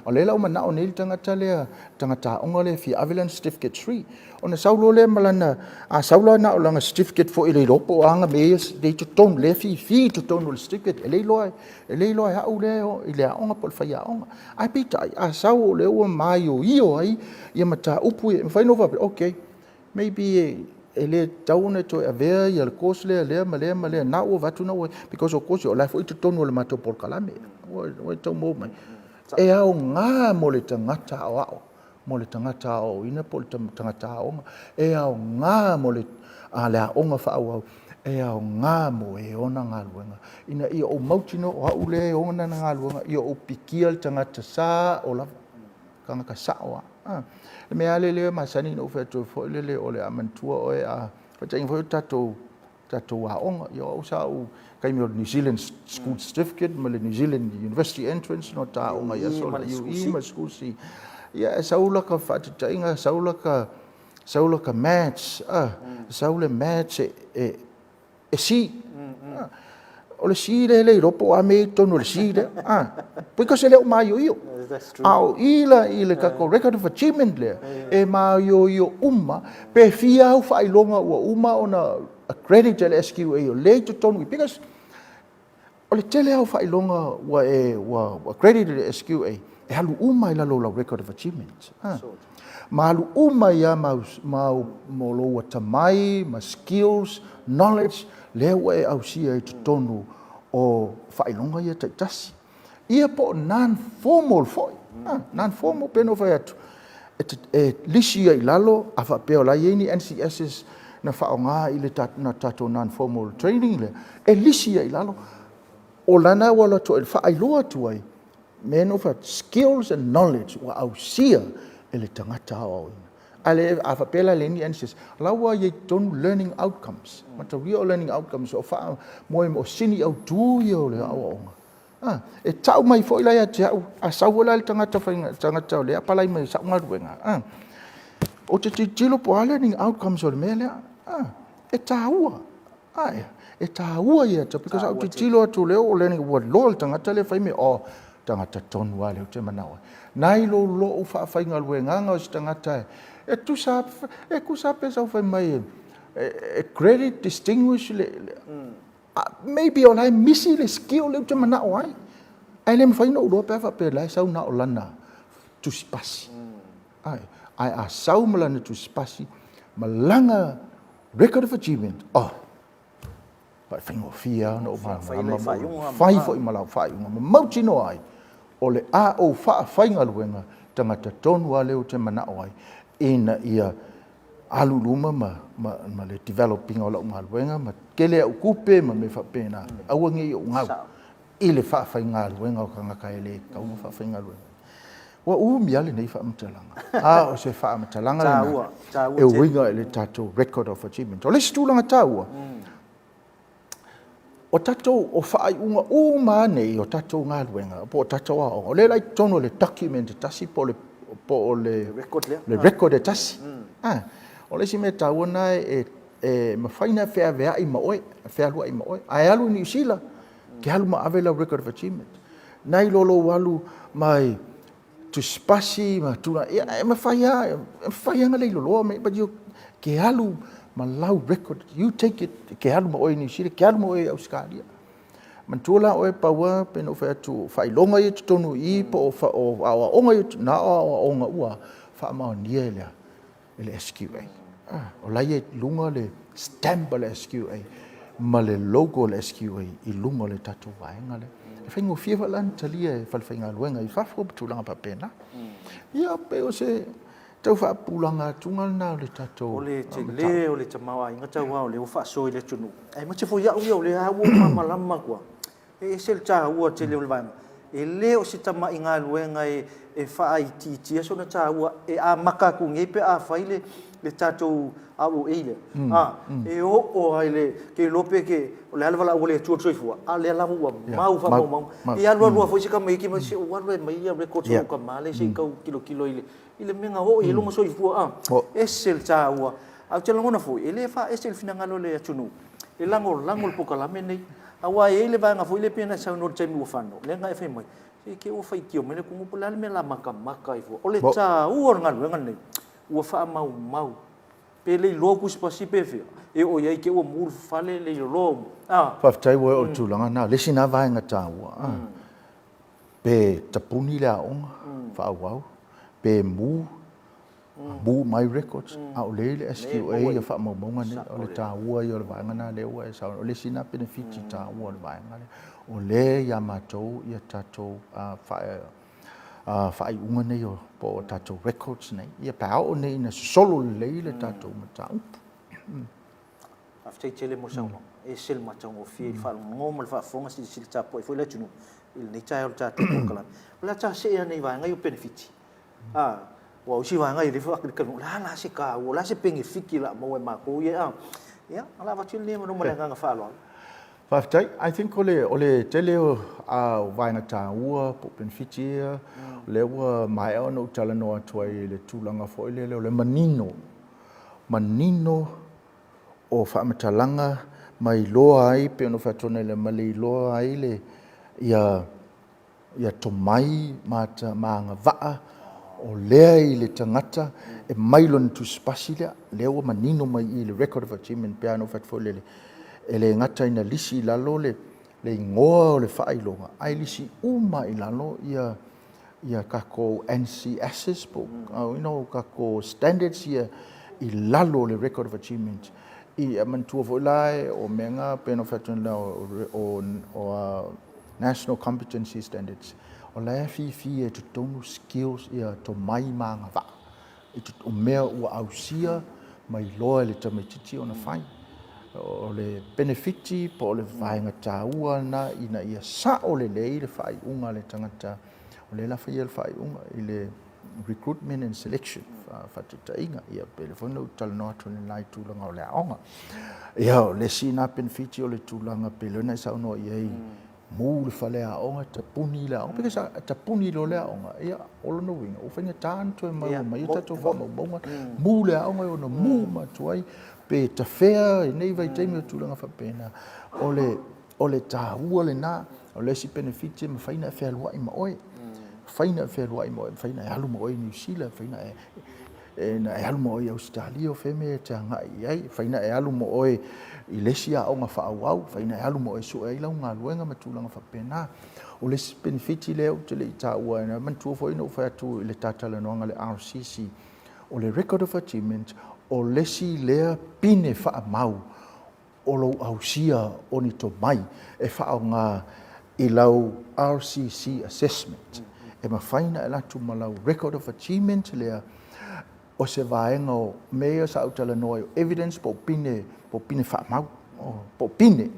o lela o mana o nearly tangata le tangata onga le fi avalanche certificate 3 ona saulo le malana a saulo na o langa certificate for ile ropo anga me de to ton le fi to ton le certificate ele loi ha o le o ile onga pol fa ya onga ai pita a sau le o mai o io ai ia mata upu e fa no va okay maybe ele tauna to avea ia le kosle le male na o vatu na o because of course o life o to tonu le mato por kalame o to mo mai e au nga mo le tangata mo le tangata o ina por tangata o e au nga mo le ala o nga fa o e au nga mo e ona nga luenga ina I o mautino o ule o na nga luenga I o pikia tangata sa o la kanga ka sa o me ale le masani no fe to fo le ole amantua o a fa teng fo tato wa onga yo sa u kai mi New Zealand school certificate ma le New Zealand university entrance no ta onga ya so ma school si ya saula ka fa teng saula ka match saula match e si ole si le ropo a me to no si le because ele o mai yo au ila ka ko record of achievement le e ma yo umma pe fia au fai longa ua umma ona accredited SQA o le to tonu because ole tele au fai longa wa accredited SQA e halu umma ila lo record of achievement ma halu umma ya ma mo lo wa tamai ma skills knowledge le wa au sia to tonu o fai longa ia tasi ia po non-formal foi. Non-formal peno foi atu. E lisia I lalo, afa peo la ieni NCSs na whaonga I le tato non-formal training le. E lisia I lalo. O lana wala to e whaailoa tuai. Men of skills and knowledge wa au sia e le tangata au ina. Ale afa pela le ni NCS. Lawa ye don't learning outcomes. Mata real learning outcomes o wha moe o sini au tui o le au onga. E tau mai foi lai ate au a sauola le tangata tangata o le apalai mai sa unga ruenga o te tilo po learning outcomes o le mele e taua e taua ia ta because au te tilo atu leo o learning what lo tangata le fai me o tangata tonu wale o te manawa nai lo o whaafainga ruenga o si tangata e tu sa e ku sa pesa o fai mai e credit distinguish le maybe on I missing the skill le te mana ai ai le mfaina o lo pe fa pe lai sau na o lana tu spasi ai a sau malana tu spasi malanga record of achievement fa fingo fia no fai foi malau fai ma mauti no ai o le a o fa fainga luenga tangata tonu ale o te mana ai ina ia aluluma ma le developing o la ungaluenga ma kele au kupe ma me fa pena au ngi o ngau ile fa fa ngaluenga o kanga kaele ka u fa fa ngaluenga wa mi ale nei fa mtalanga o se fa mtalanga e winga le tato record of achievement o le stulanga taua o tato o fa unga uma nei o tato ngaluenga po tato o le lai tono le document tasi po le record tasi o le si me tauna e mawhaina whea vea I maoe, whea lua I maoe. Ai alu ni usila, ke alu ma avela record of achievement. Nai lolo walu mai tu spasi, ma tuna, e mawhaia nga leilo loa me, but you, ke alu ma lau record, you take it, ke alu maoe ni usila, ke alu maoe Australia. Mantula oe paua, peno whea tu whailonga I tu tonu I, po o awa onga I tu na awa onga ua, wha mao nia ele SQA. O lai e lunga le stamp le SQA, ma le logo le SQA i lunga le tatou vaenga le. E whaingo fia walan talia e whalwhainga luenga i whawhau putulanga pa pena. Ia pe o se tau whaapulanga tungal na o le tatou. O le te le o le tamawa inga tau au le o whaasoi le tunu. Ai ma te fo iau iau le hawa mamalama kua. E se le tā ua te leo le vaenga. E le o se tama i ngā luenga e wha ai titia so na tā ua e a maka ku ngei pe a whaile le tatou au eile. E o ai le ke lope ke o le alavala o le tua soifua. A le alamu ua mau wha mau. E alua lua fo se ka mai ki ma se o walwe mai ia le koto ka male se kau kilo ile. Ile menga ho e longa soifua e se le tā ua. Au te langona fo e le wha e se le finangalo le atunu. E lango le pokalame nei. Awa e le vanga foi le pena sa no temi o fano le ngai fe mai e ke o fai tio mele ku mo me la maka i fo o le ta u nga lu nga nei u fa mau pe le loku spasi pe fe e o ye ke o mur fale le lo fa tai wo o tu langa na le sina va nga ta wa pe tapuni la on fa wa pe mu my records au le SQA ia fa mo monga ne o le ta ua ia le vanga na le ua sa o le sina benefit ta ua le vanga o le ia matou ia tatou fa ai unga ne o po tatou records nei ia pa o nei na solo le tatou mata after tele mo sa e sel matang o fi fa ngom fa fonga si ta po foi le tunu il nei ta o tatou kala la ta se ia nei vanga i benefit wa usi wa ngai le fa ka la se ka o la se pengi fiki la mo ma ko ya ala va tili mo mo nga fa lo fa tai I think ole tele o wa nga ta ua po benefiti le wa mai ono tala no atoi le tulanga fo le manino o fa matalanga mai loa ai pe no fa tone le mali loa ai le ia to mai mata manga va o lea i le tangata e mailon tu spasilia leo manino mai i le record of achievement piano fat fo le ele ngata ina lisi lalo le ngoa o le whailonga ai lisi uma i lalo ia kako NCSs po kako standards ia i lalo le record of achievement i mantua fo lai o menga piano fat o national competency standards o la fi to tonu skills ia to mai manga va o mea ua ausia mai loa le tamatiti ona fai o le benefiti po le vaenga taua na ina ia sa o le fai unga le tangata o le la fai le fai unga i le recruitment and selection fatita inga ia telefona talno atu le lai tulanga o le aonga ia le sina benefiti o le tulanga pelona sa no ia mu le fale a onga tapuni la onga because tapuni lo le onga ia o no winga o fanya tanto e mai tato fa mo bonga mu le onga o no mu ma tuai pe ta fea e nei vai temi tu langa fa pena o le ta ua le na o le si benefit ma faina fe alwa i ma oi faina fe alwa i ma oi faina alu mo oi New Zealand faina na alu mo oi Australia o feme ta ngai ai faina alu mo oi Ilesia o nga whaawau, whaina e alu mo e so e ilau ngā luenga ma tūlanga whapena. O le benefiti leo te le ita ua ina mantua fo ina uwhai atu i le tātala noanga le RCC. O le record of achievement, o lesi lea pine wha mau o lau ausia o ni to mai e wha ngā i lau RCC assessment. E ma whaina e latu ma lau record of achievement lea o se vaenga o mea sa autala noa o evidence po pine wha mau, po pine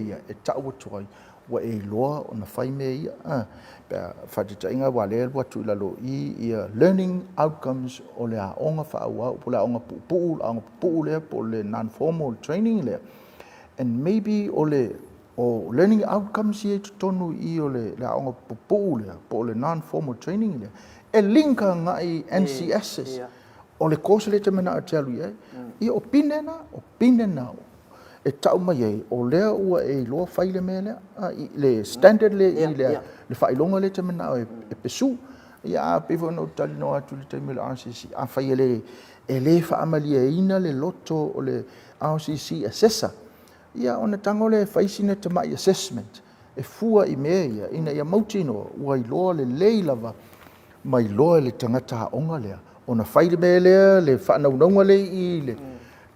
ia e tau atuai wa e loa o na whai mea ia. Pea whatita inga wa lea watu ilalo ia learning outcomes o le aonga whaua, po le aonga puu lea, po le non-formal training lea. And maybe o learning outcomes ia tonu i o le aonga puu lea, po le non-formal training lea. E linka ngai NCSs, o le kosa le te mena a te alu ia. Ia o pine na e tau mai ei o lea ua e loa whaile mea lea le standard le i lea le whailonga le te mena e pesu ia a pefo no tali no atu le te mele RCC a whaile e le whaamalia ina le loto o le RCC assessor ia ona tango le whaisina te mai assessment e fua i mea ia ina ia mautino ua i loa le lei lava mai loa le tangata onga lea ona whaile me le whanaunonga le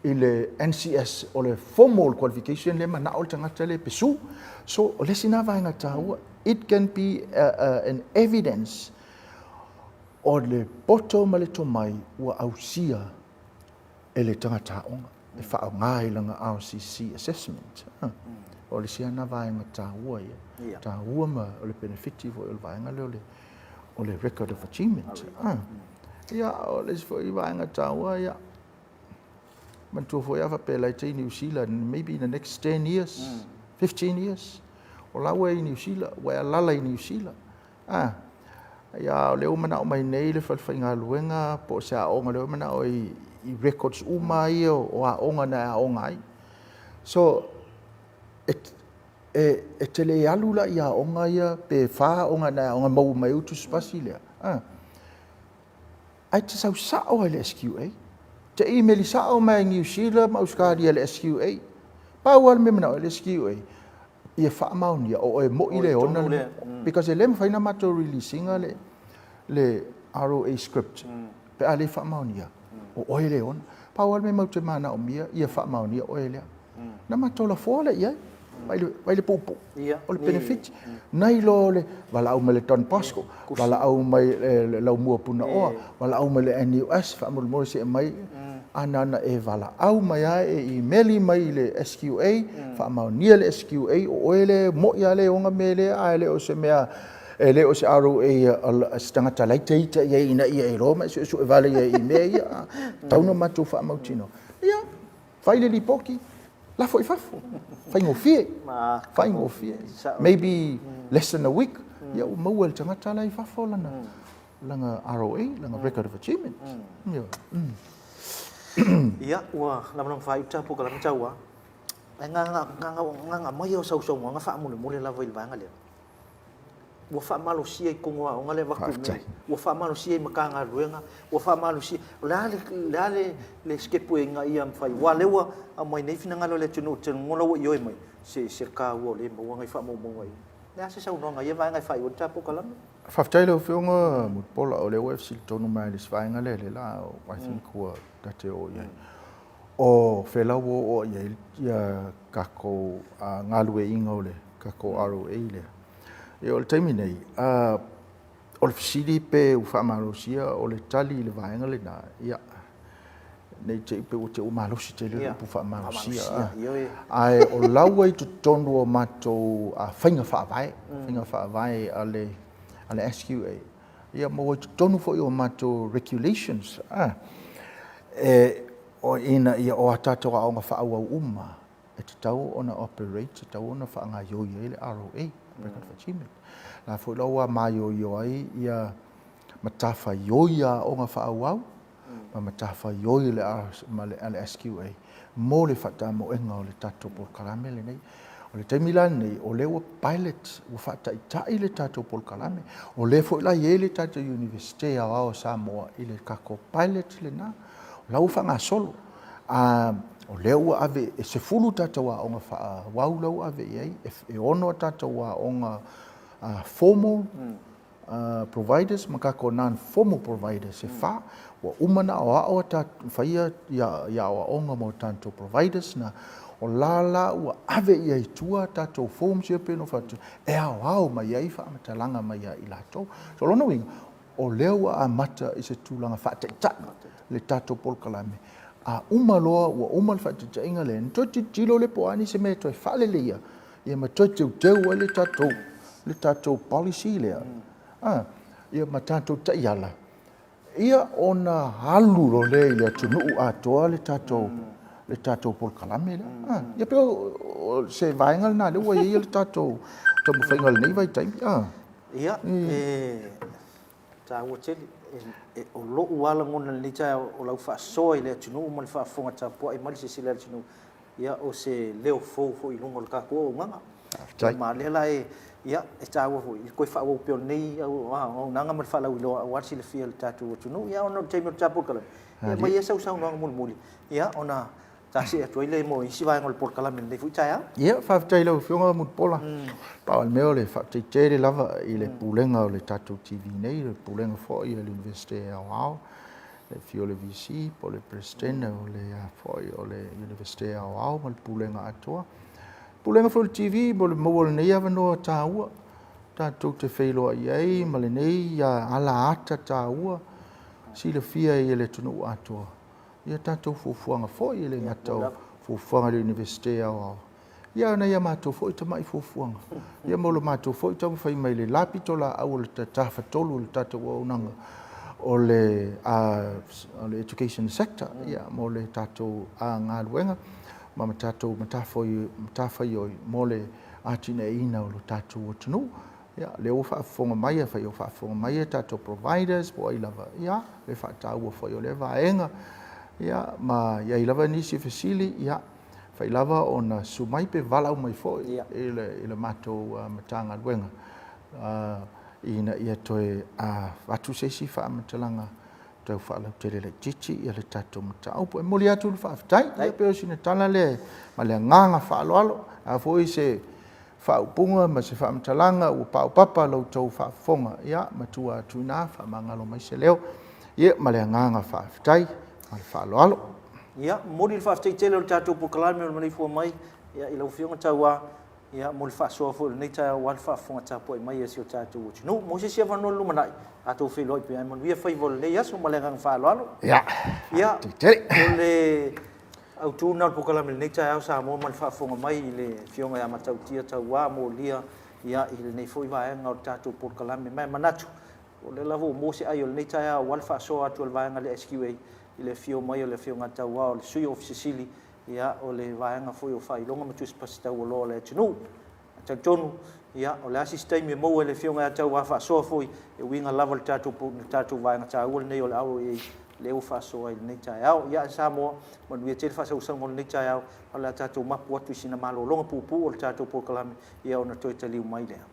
i le NCS o le formal qualification le mana o le tangata le pesu. So o le sina vaenga tāua, it can be an evidence o le poto ma le tomai ua ausia e le tangata onga. E whaonga i langa RCC assessment. O le siana vaenga tāua ia. Tāua ma o le benefiti o le vaenga le o le record of achievement. Ia o le sifo i vaenga tāua ia. Mantua fo ia pe lai te New Zealand maybe in the next 10 years, 15 years. O lawa i New Zealand, wa lala i New Zealand. Ia o leo mana o mai nei le falfainga luenga po se a onga leo mana o i records umai o a onga na a onga ai. So e tele alula ia onga ia pe fa onga na onga mau mai utu spasi lea. Ai te sau sao le SQA. Te email sao mai New Zealand ma uskari le SQA. Pau al me mana le SQA. Ia fa mauni o e mo ile ona because e lem faina mato releasing le ROA script. Pe ale fa mauni o oile ona. Pau al me mau te mana o mia ia fa mauni o ele. Na mato la fola ia. Vai le popo. O le benefit. Nai lo le wala au le ton pasco. Wala au mai lau mua puna oa. Wala au mai le NUS fa mo mo se mai anana e wala au mai e emaili mai le SQA fa mau nia le SQA o ele mo ia le onga mele a le o se mea le o se ROA stanga talai teita ia ina ia e roma so e vale ia i me ia tauna matu fa mau tino ia fai le lipoki la foi fafo fai ngo fie maybe less than a week ia o mau el tanga talai fafo langa ROA langa record of achievement Ia ua lamang fai ta po kalam chawa nga mai o sau nga fa mule la vai vanga le ua fa malo sia ko nga le vaku me ua fa malo sia makanga ruenga ua fa malo sia le skepu nga ia fai wa le ua mai nei fina ngalo le tunu ngolo yo mai se cerca o le mo nga fa mo ngai na se sau no nga ia vai nga fai o ta po kalam Whaftaile o whionga mutpola o le UFC tonu mai le swainga le la I think kua tate o iai. O whelau o iai ia kako ngalue inga o le kako ROA le. E o le taimi nei, o le fisiri pe u whaamarosia o le tali le vaenga le na ia. Nei te ipe o te umalosi te le upu whaamarosia. Ai o laua i tu tonu o matou whainga whaavai a le SQA. Ia mo tonu fo i o mato regulations. O ina ia o atato a onga whaau au uma. E te tau ona operate, te tau ona whaanga yoi le ROA, Record of Achievement. La fo laua mai o ai ia matafa yoi a onga whaau au, ma matafa yoi le SQA. Mo le whata mo enga o le tato por karame le nei. O le taimilani nei, o le ua pilot, ua whaataitai le tātou polkalame. O le fo ila ie le tātou universite a wao Samoa i le kako pilot le nā. O lau whanga solo. O le ua ave, e se fulu tātou a onga wha wau lau ave iei, e ono tātou a onga formal providers, makako non-formal providers, e wha. Ua umana o ao tātou whaia ia o onga mo tātou providers na o lala ua ave ia i tua tātou forms ia peno whatu. E au mai ai wha amatalanga mai i lātou. So lona winga, o leo a mata i se tūlanga whaataitanga le tātou polkalame. A umaloa ua umal whaataitainga le. Ntoi tilo le poani se me toi whalele ia. Ia ma toi teu le tātou policy lea. Ia ma tātou taiala. Ia ona haluro le i le tunuu atoa le tātou polkalame le. Ia peo se vaenga na le ua ia le tātou tamu whainga le nei vai taimi. Ia, tā ua teli, o lo uala ngona le tā o lau whaasoa i le tunu, ma le whaafonga tā pua i mali se sila le tunu. Ia o se leo fo i lungo le kākua o nganga. Ma le la ia, e tā ua fo, i koe whaau peo nei, au nanga ma le whaalau i loa, wasi le fia le tātou o tunu. Ia, ona teimi o tā polkalame. Ia, mai ia sau noanga muli. Ia, ona ta se to ile mo isi vai ngol por kala men le fu taia ia fa tailo fionga mut pola pa al meo le fa te lava ile pulenga le tatu TV nei le pulenga fo i le universite ao le fio le VC po le presidente o le foi o le universite au mal pulenga atoa pulenga full TV mo le mo le ia vano taua tatou te feilo ai ma le nei ia ala ata taua si le fia i le tunu atoa ia tatou fufuanga foi le ngata fufuanga le universite au ia na ia matou foi tamai fufuanga ia mo le matou foi tamu fai mai le lapitola au le tatafa tolu le tatou nanga o le education sector ia mo le tatou ngā luenga ma tatou matawhai o mo le atina ina o le tatou o tunu ia le o whaafonga mai whai o whaafonga mai tatou providers po ai lava ia le whaatau o whai o le vaenga ia ma ia i lava nisi fasili ia whai lava o na sumai pe valau mai foi i le matou matanga luenga ina ia toe watu sesi whaamatalaga tau whaalau tere le titi ia le tatou matau po e moli atu le whaafetai ia peo sina tala le ma le nganga whaaloalo a foi se whaupunga ma se whaamatalaga ua paupapa lau tau whaafonga ia matua atu ina whaamangalo mai se leo ia ma le nganga whaafetai ma le whaaloalo ia moli le whaafetai tele o le tatou pokalame o le Maleifua Mai ia i lau whionga taua ia mo le whaasoa fo nei tai wal whaafonga tapo i mai esi o tatou o tinu mo se sia vano lumanai atou wheloi pe ai mon via whai vol nei aso malengang whaaloalo ia o le au tūna o pokalame nei tai au sa mo man whaafonga mai i le whionga ia matau tia tau wā mo lia ia i le nei fo i vaenga o tatou pokalame mai manatu o le lavo mo se ai o nei tai au wal whaasoa atu al vaenga le SQA i le whio mai o le whionga tau wā o le sui of Sicily ia o le vaenga foi o whailonga ma tuis pasitau o loa le tunu tonu ia o le asistai me mo le whionga tau wa whaasoa foi e winga lava le tatou vaenga tau o nei o le au e le u whaasoa i nei tai au ia sa mo manuia te whaasau sango nei tai au o le tatou mapu atu sina malo longa pupu o le tatou pokalame ia o na toi taliu mai lea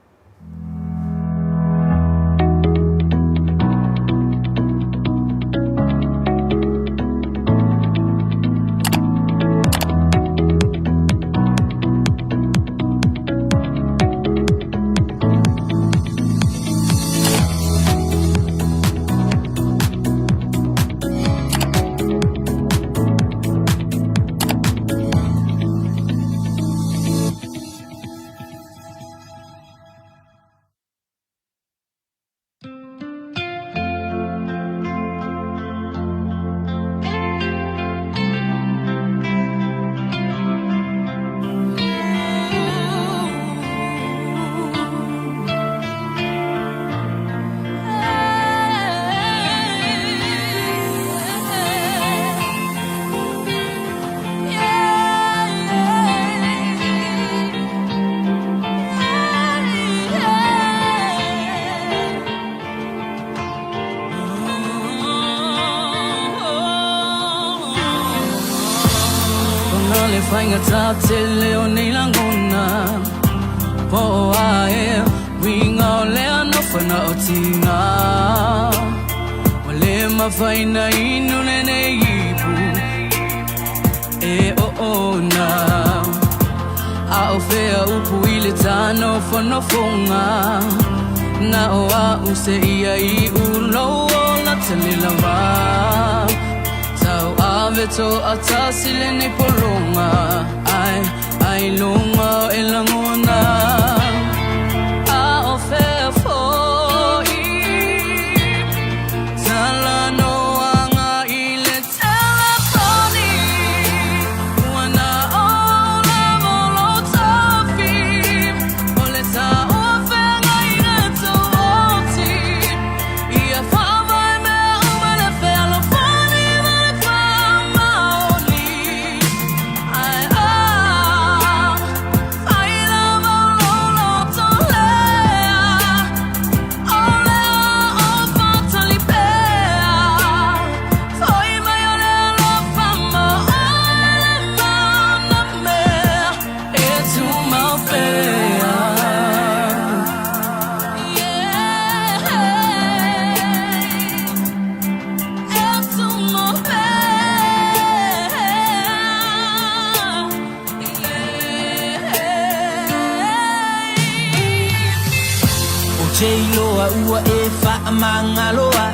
Fainga ta te leo nei langona po ae winga lea no fana o tina wale mafaina inu nene ipu e o na a o fea upu ile tano fano fonga na o a use ia I ulo la tele lava Veto atasile nei polonga ai lunga e langona a ofe foi sala no anga ile telefoni wana ola molotofi ole sa ofe ngai gato oti ia fama me umane fe alofoni Ua e wha mangaloa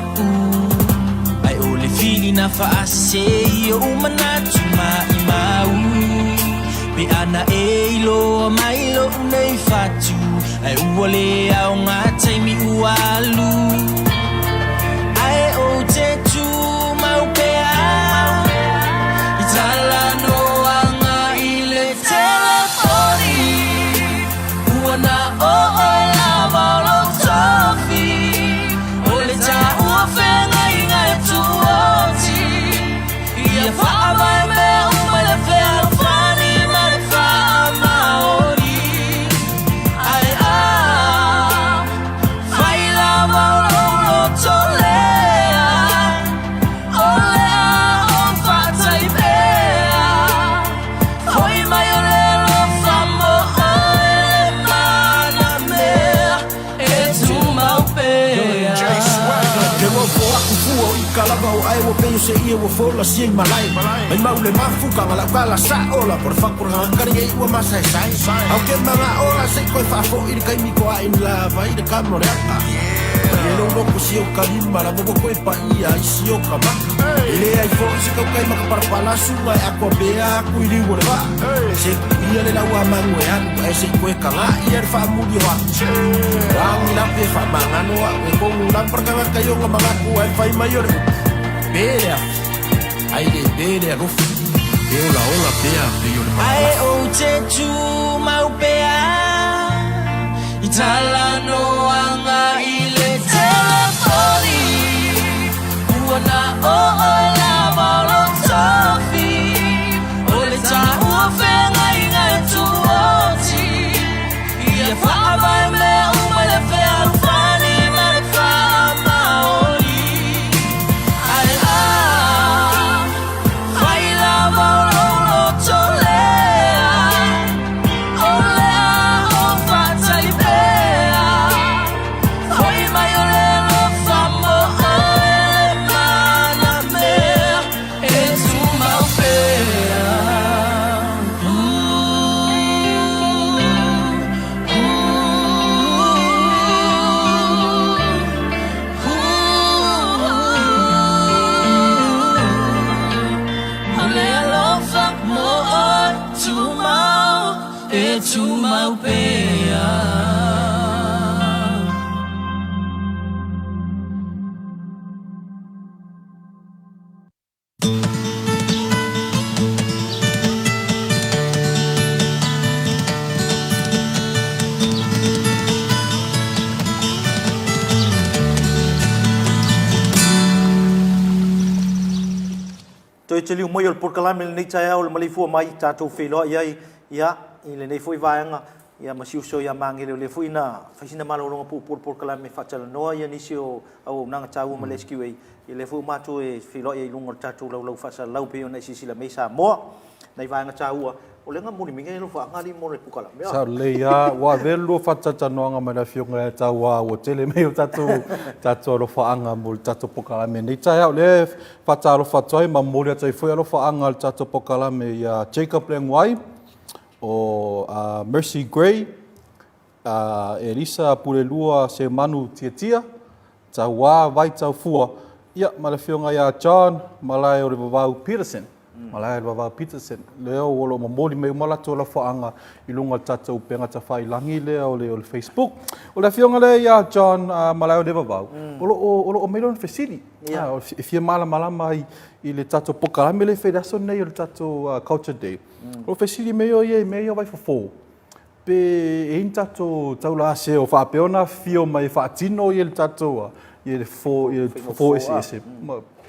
ai o le pili na faase o manatu mai mau Pe ana e ilo mai lo nei fatu Ai uole au ngā taimi ualu Ai o te tu mau pea I tala no anga i le telefoni Uana o la valo tofi O le ta ua whenga i ngai tu oti Ia wha mai me uma le whea fani Kalava o ai o peo se ia o fola si malai Mai maule mafu kangala kala sa ola Por fakur hangkari e ua masa e sai Au ke manga ola se koe fafo i kai miko a in lava i de kamoreaka E no moko si o kalima la moko koe pa ia i si o kamaka E le ai fo se kau kai maka parapalasu Ngai akwa bea aku i riu ore wa Se ia le lau amangu e anu E se koe kanga i er wha muri o aku Wangi lampe wha mangano a E kongu lampar kanga kayonga mangaku E whai mai ore Bea, ai le bea rofu E ola bea peo le maa Ai o te tu mau bea I tala no anga i le telefoni Uana o la valo tofi O le ta ua whenga i ngai tu oti Ia wha mai me uma le whea rufani me le wha maoli Toi te liu mai o le porkalame le nei tae au le Maleifua Mai tātou wheloa iai ia i le nei fwoi vaenga ia masiuso ia mangere o le fwoi na whaisina malaronga pu porkalame whatala noa ia nisi o au nanga tāua ma leskiu i le fwoi mātou e wheloa ia i lunga tātou lau whasa lau peo nei sisila mei sa moa nei vaenga tāua o le ngā muni minga e lo whaangari mo le porkalame Sa leia wa velu whatata noanga mai na whiunga e taua o tele mei o tātou lo whaanga mo le tātou porkalame nei tae au le whata lo whatoi ma mori atai fwoi alo whaanga le tātou porkalame ia Jacob Lengwai o Mercy Gray Elisa Purelua se manu tia taua vai tau fua ia ma le whiunga ia John malai o le vavau Peterson Malai Vava Peterson leo olo mamoli me mala to la faanga i lunga tata upenga ta fai langi leo o le Facebook o le fionga le ya John malai de Vava o melon facility e fia mala mai i le tata pokalame le fedaso nei o le tata culture day o facility me o vai fo pe e tato taula se o fa peona fio mai fa tino i le tata i le fo ese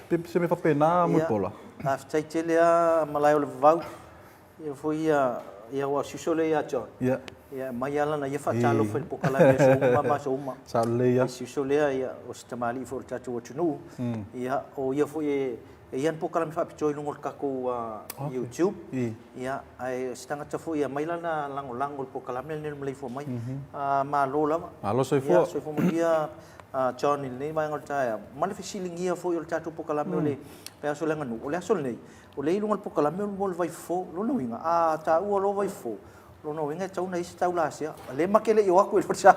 pe se me fa pena mo pola After Chile, Malay Vau, if we was usually a job. Yeah, Mayala, I fatalo for Pocala, Mama, Salea, usually was Tamali for Tato what you know. Yeah, or you for a young Pocalam Fapjoy Kako YouTube. Yeah, I stand at a four Mailana Lango Pocalam and Maleifua Mai Malola. I also for Maria. John in name ang altaya manifesting here for your tattoo pokalame pe aso lengan o le aso nei o le ilungal pokalame o vai fo lo luinga ta o lo vai fo lo no inga chau nei chau la sia le makele yo aku le sa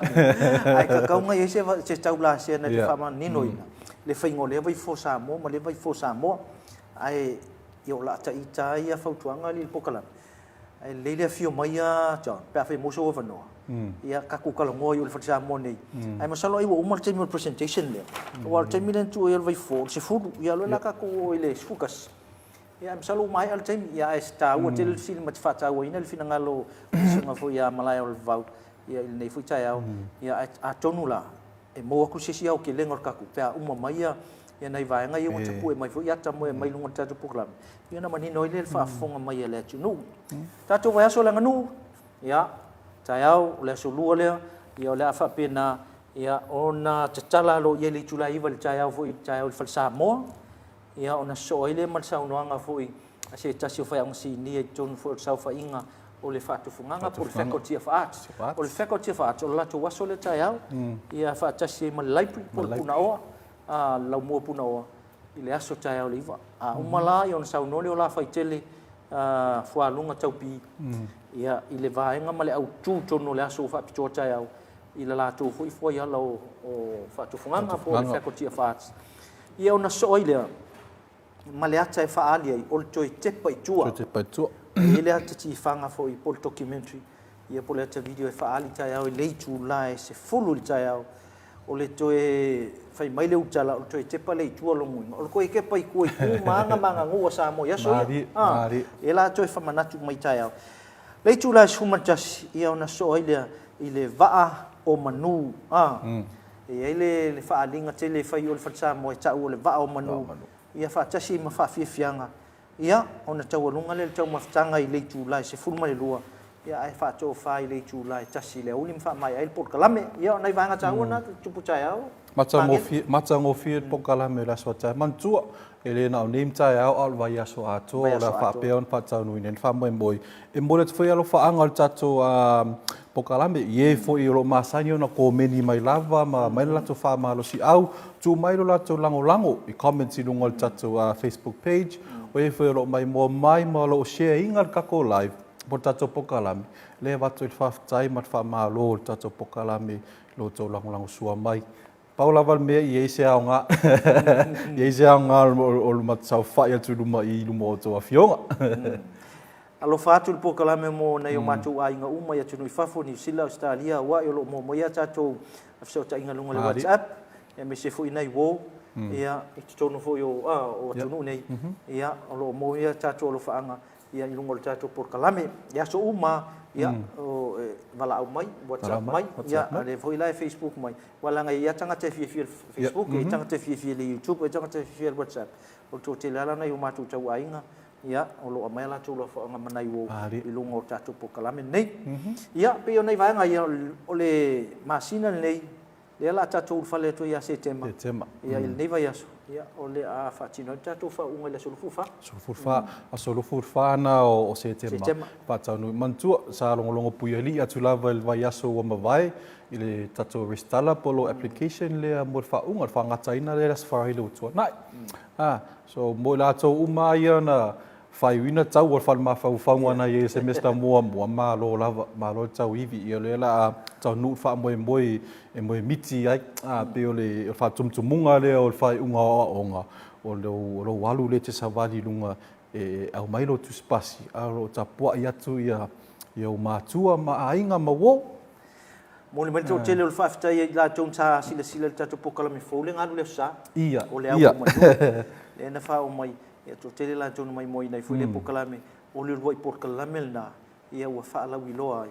ai ka kau ngai se chau la sia na fa ma ni no ina le fai ngole vai fo sa mo ma le vai fo sa mo ai yo la ta ita ia fa tuanga li pokala ai le le fio mai ya cha pa fe mo so fa no ia ka ku kala mo yo le fa sa mo nei ai ma salo ai wo mal time presentation le wal time len tu ia vai fo se fu ia lo la ka ku ile focus ia salo mai al time ia esta o tel film mat fa ta o ina le fina ngalo singa fo ia malai ol vau ia il nei fu ta ia a tonula e mo ku se sia o ke lengor ka ku pa uma mai ia nei vai ngai o te pu mai fo ia ta mo mai lunga ta pu klam ia na mani noi le fa fonga mai le tu nu ta to vai so la nganu ia ta ia le so lu le ia le fa pena ia ona tala lo ia le tula ival ta ia fo ta ia fa sa mo ia ona so ile mal sa unoanga foi ase tasio fa ang si ni ton for sa fa inga o le fatu funganga por faculty of arts o le faculty of arts o la to waso le taiao ia fa tasi mal lai por punao a la mo punao ile aso taiao liva a umala yon sa unole o la fa tele fo alunga taupi ia ile vaenga male au tu tono le aso fa pito taiao ile la to foi ia lo o fatu funganga por faculty of arts ia ona so ile maleata e faalia i ol toi tepa i tua. Ele ata ti fanga fo i pol documentary. Ia pole ata video e faali tai au i leitu la e se fulu i tai au. O le toe fai mai le utala o toi tepa le tua lo mui. O le koe kepa i kua i ku manga ngua sa mo. Ia so ia. E la toi famanatu mai tai au. Leitu la e sumatasi ia ona so i le vaa o manu. E ele le faalinga tele fai o le fatsa mo e tau o le vaa o manu. Ia fa tasi ma fa fianga ia ona tawalunga le tau maftanga i le tulai se fulma le lua ia ai fa to fa i le tulai tasi le ulim fa mai ai por kalame ia ona vanga tau na tupu tai au mata ngofi por kalame la so tai mantua ele na nim tai au al vai aso ato la fa peon fa tau nu nen fa mo boy e mo le foi alo fa angal tato por kalame ye fo i ro masanyo na ko meni mai lava ma mai la to fa ma lo si au tu mai lo lato lango i comment i lunga tatu Facebook page o e foi lo mai mo mai ma lo share ingal ka ko live por tatu pokalami le watu il fa tai mat fa ma lo tatu pokalami lo to lango sua mai Paula val me i se aunga i se aunga o mat sa fa ya tu luma i luma to afionga alo fatu po kalame mo na yo matu ai nga uma ya tunu fafo ni sila Australia wa yo lo mo ya tatu afso ta inga lunga le WhatsApp ya me se fu inai wo ia i tonu fo yo o tonu nei ia lo mo ia tatu lo faanga ia i lunga le tatu por kalame ya so uma ia o wala au mai WhatsApp mai ia le foi live Facebook mai wala ngai ia tanga te fi Facebook e tanga te fi le YouTube e tanga te fi WhatsApp o to te lala na yo matu tau ainga ia o lo mai la tu lo fa manai wo i lunga o tatu por kalame nei ia pe yo nei vai ngai o le masina nei le la tatu fale to ia setema ia il neva ia ia o le a fatino tatu fa unga le sulfufa na o setema pa tanu mantua sa longo puiali atu lava il vai aso o mavai ile tatu restala polo application le mo fa unga fa ngata ina le safari lo tu nai so mo la to uma ia na fai wina tau o fal ma fa ngana ye semester mo ma lo lava ma lo tau ivi ia le la tau nu fa mo e mo miti ai pe ole fa tumtumunga le o fa unga onga o lo walu le te savali lunga e au mai lo tu spasi a lo tapua ia tu ia o matua ma ainga ma wo mo le mento tele o fa fta ia la tonta sila tatu pokala mi fole ngadu le sa ia o le au ma le na fa o mai ia to tele la tonu mai moi nei fole pokala me o le roi pokala melna ia wa fa la wiloa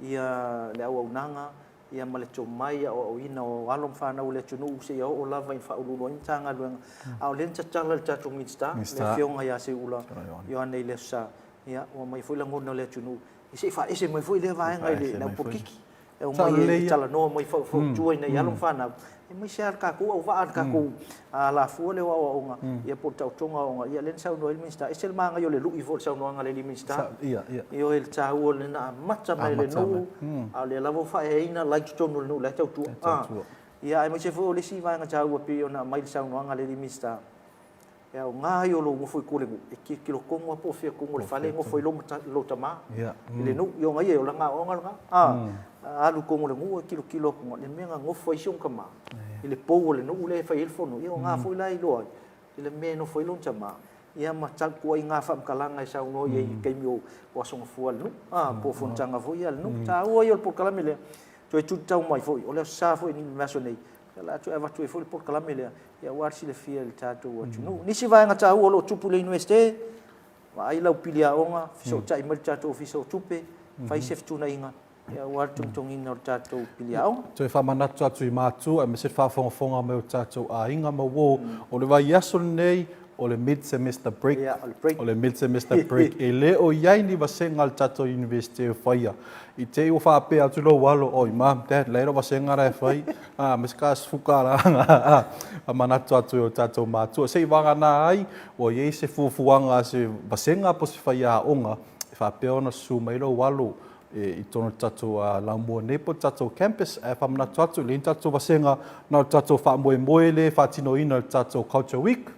ia le au nanga ia male to mai o ina o alom fa na ule tunu se o lava in fa ulu in tanga luenga au len tala tatu minsta le fionga ia se ula yo nei le sa ia o mai foi la ngona le tunu ise fa ise mai foi le va ngai le na pokiki e o mai tala no mai fa tuai nei alom fa na e mai se ka ku o va ka ku la fu le wa onga ia por tau tonga onga ia len sa no el minsta ise manga yo le lu i vol sa no ngale le minsta ia yo el tau le na matcha mai le no a le lavo fa e ina like tonu no le tau tu ia ai mai se fo le si va nga tau pe ona mai sa no ngale le minsta e au ngā i o lo ngofo i kore ngu, e ki lo kongo apo fia kongo le whale ngofo i lo tama, i le nu, i o ngai e o la ngā o ngā, alu kongo le ngu, e kilo kongo, le mea ngā ngofo i siong kama, i le pou o le nu, le whai ilfono, i o ngā fo i lai loa, i le mea no fo i lon tama, ia ma taku ai ngā whamkalanga i sau no i keimi o wasonga fua le nu, po fontanga fo i al nu, ta ua i o le porkalame lea, to e tutau mai fo i, o leo sa fo i ni maso nei, la tu ava tu e fo le porkalame lea, ia warsi le fia le tātou atu nu. Nisi vaenga tā ua lo tupu le universite, wa ai lau pili a onga, fiso tai mali tātou fiso tupe, fai sef tuna inga, ia war tungtung ina o tātou pili a onga. So e whamanatu atu i mātu, e me se whawhonga me o tātou a inga ma wō, o le vai aso nei, o le mid-semester break, o le mid-semester break, e le o iai ni wasenga le tātou universite o whaia. I te o whaapea atu lo walo, oi mam, dad, leiro wasenga rai whai, me se kās whukaranga, a manatu atu o tātou mātua. Sei wanga nā ai, o iei se fufuanga se wasenga po se whaia onga, e whaapea ona su mai lo walo, i tono tātou laumua nepo, tātou campus, e whamanatu atu, le tātou wasenga, nā tātou whaamoe le, whaatino ina tātou Culture Week.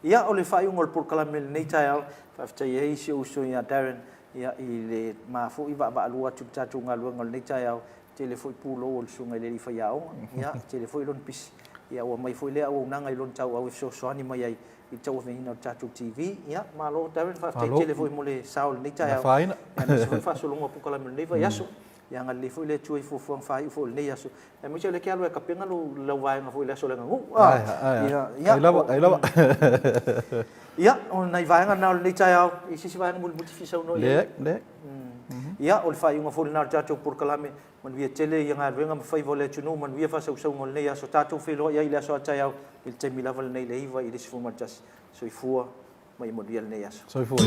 Ia o le whaiunga o le porkalame nei tai au, whaftai e isi o uso ia Darren, ia i le mafo i wa alua tu tātou ngā luanga o le nei tai au, te le foi pūlo o le sunga i le li whai aonga, ia te le foi lon pisi, ia ua mai foi lea o unanga i lon tau au e so soani mai ai, i tau whenina o tātou TV, ia, malo Darren, whaftai te le foi mo le sao le nei tai au, ia nisi foi whasolonga o porkalame le nei vai aso, ia ngā le foi le tuai fufuang whai u foi le nei aso, e mwisha le ke alu e kapenga lo lau vaenga foi le aso le ngangu, ai lava. Ia, o nei vaenga nā le nei tai au, i sisi vaenga muli muti fisau no ia. Ia, o le whaiunga fōle nā tātou porkalame, manuia tele i ngā ruenga mawhai vo le tunu, manuia whasau ngol nei aso tātou wheloa ia i le aso a tai au, i le taimi lava le nei le iwa i le sifu matasi, so i fua, mai manuia le nei aso. So i fua.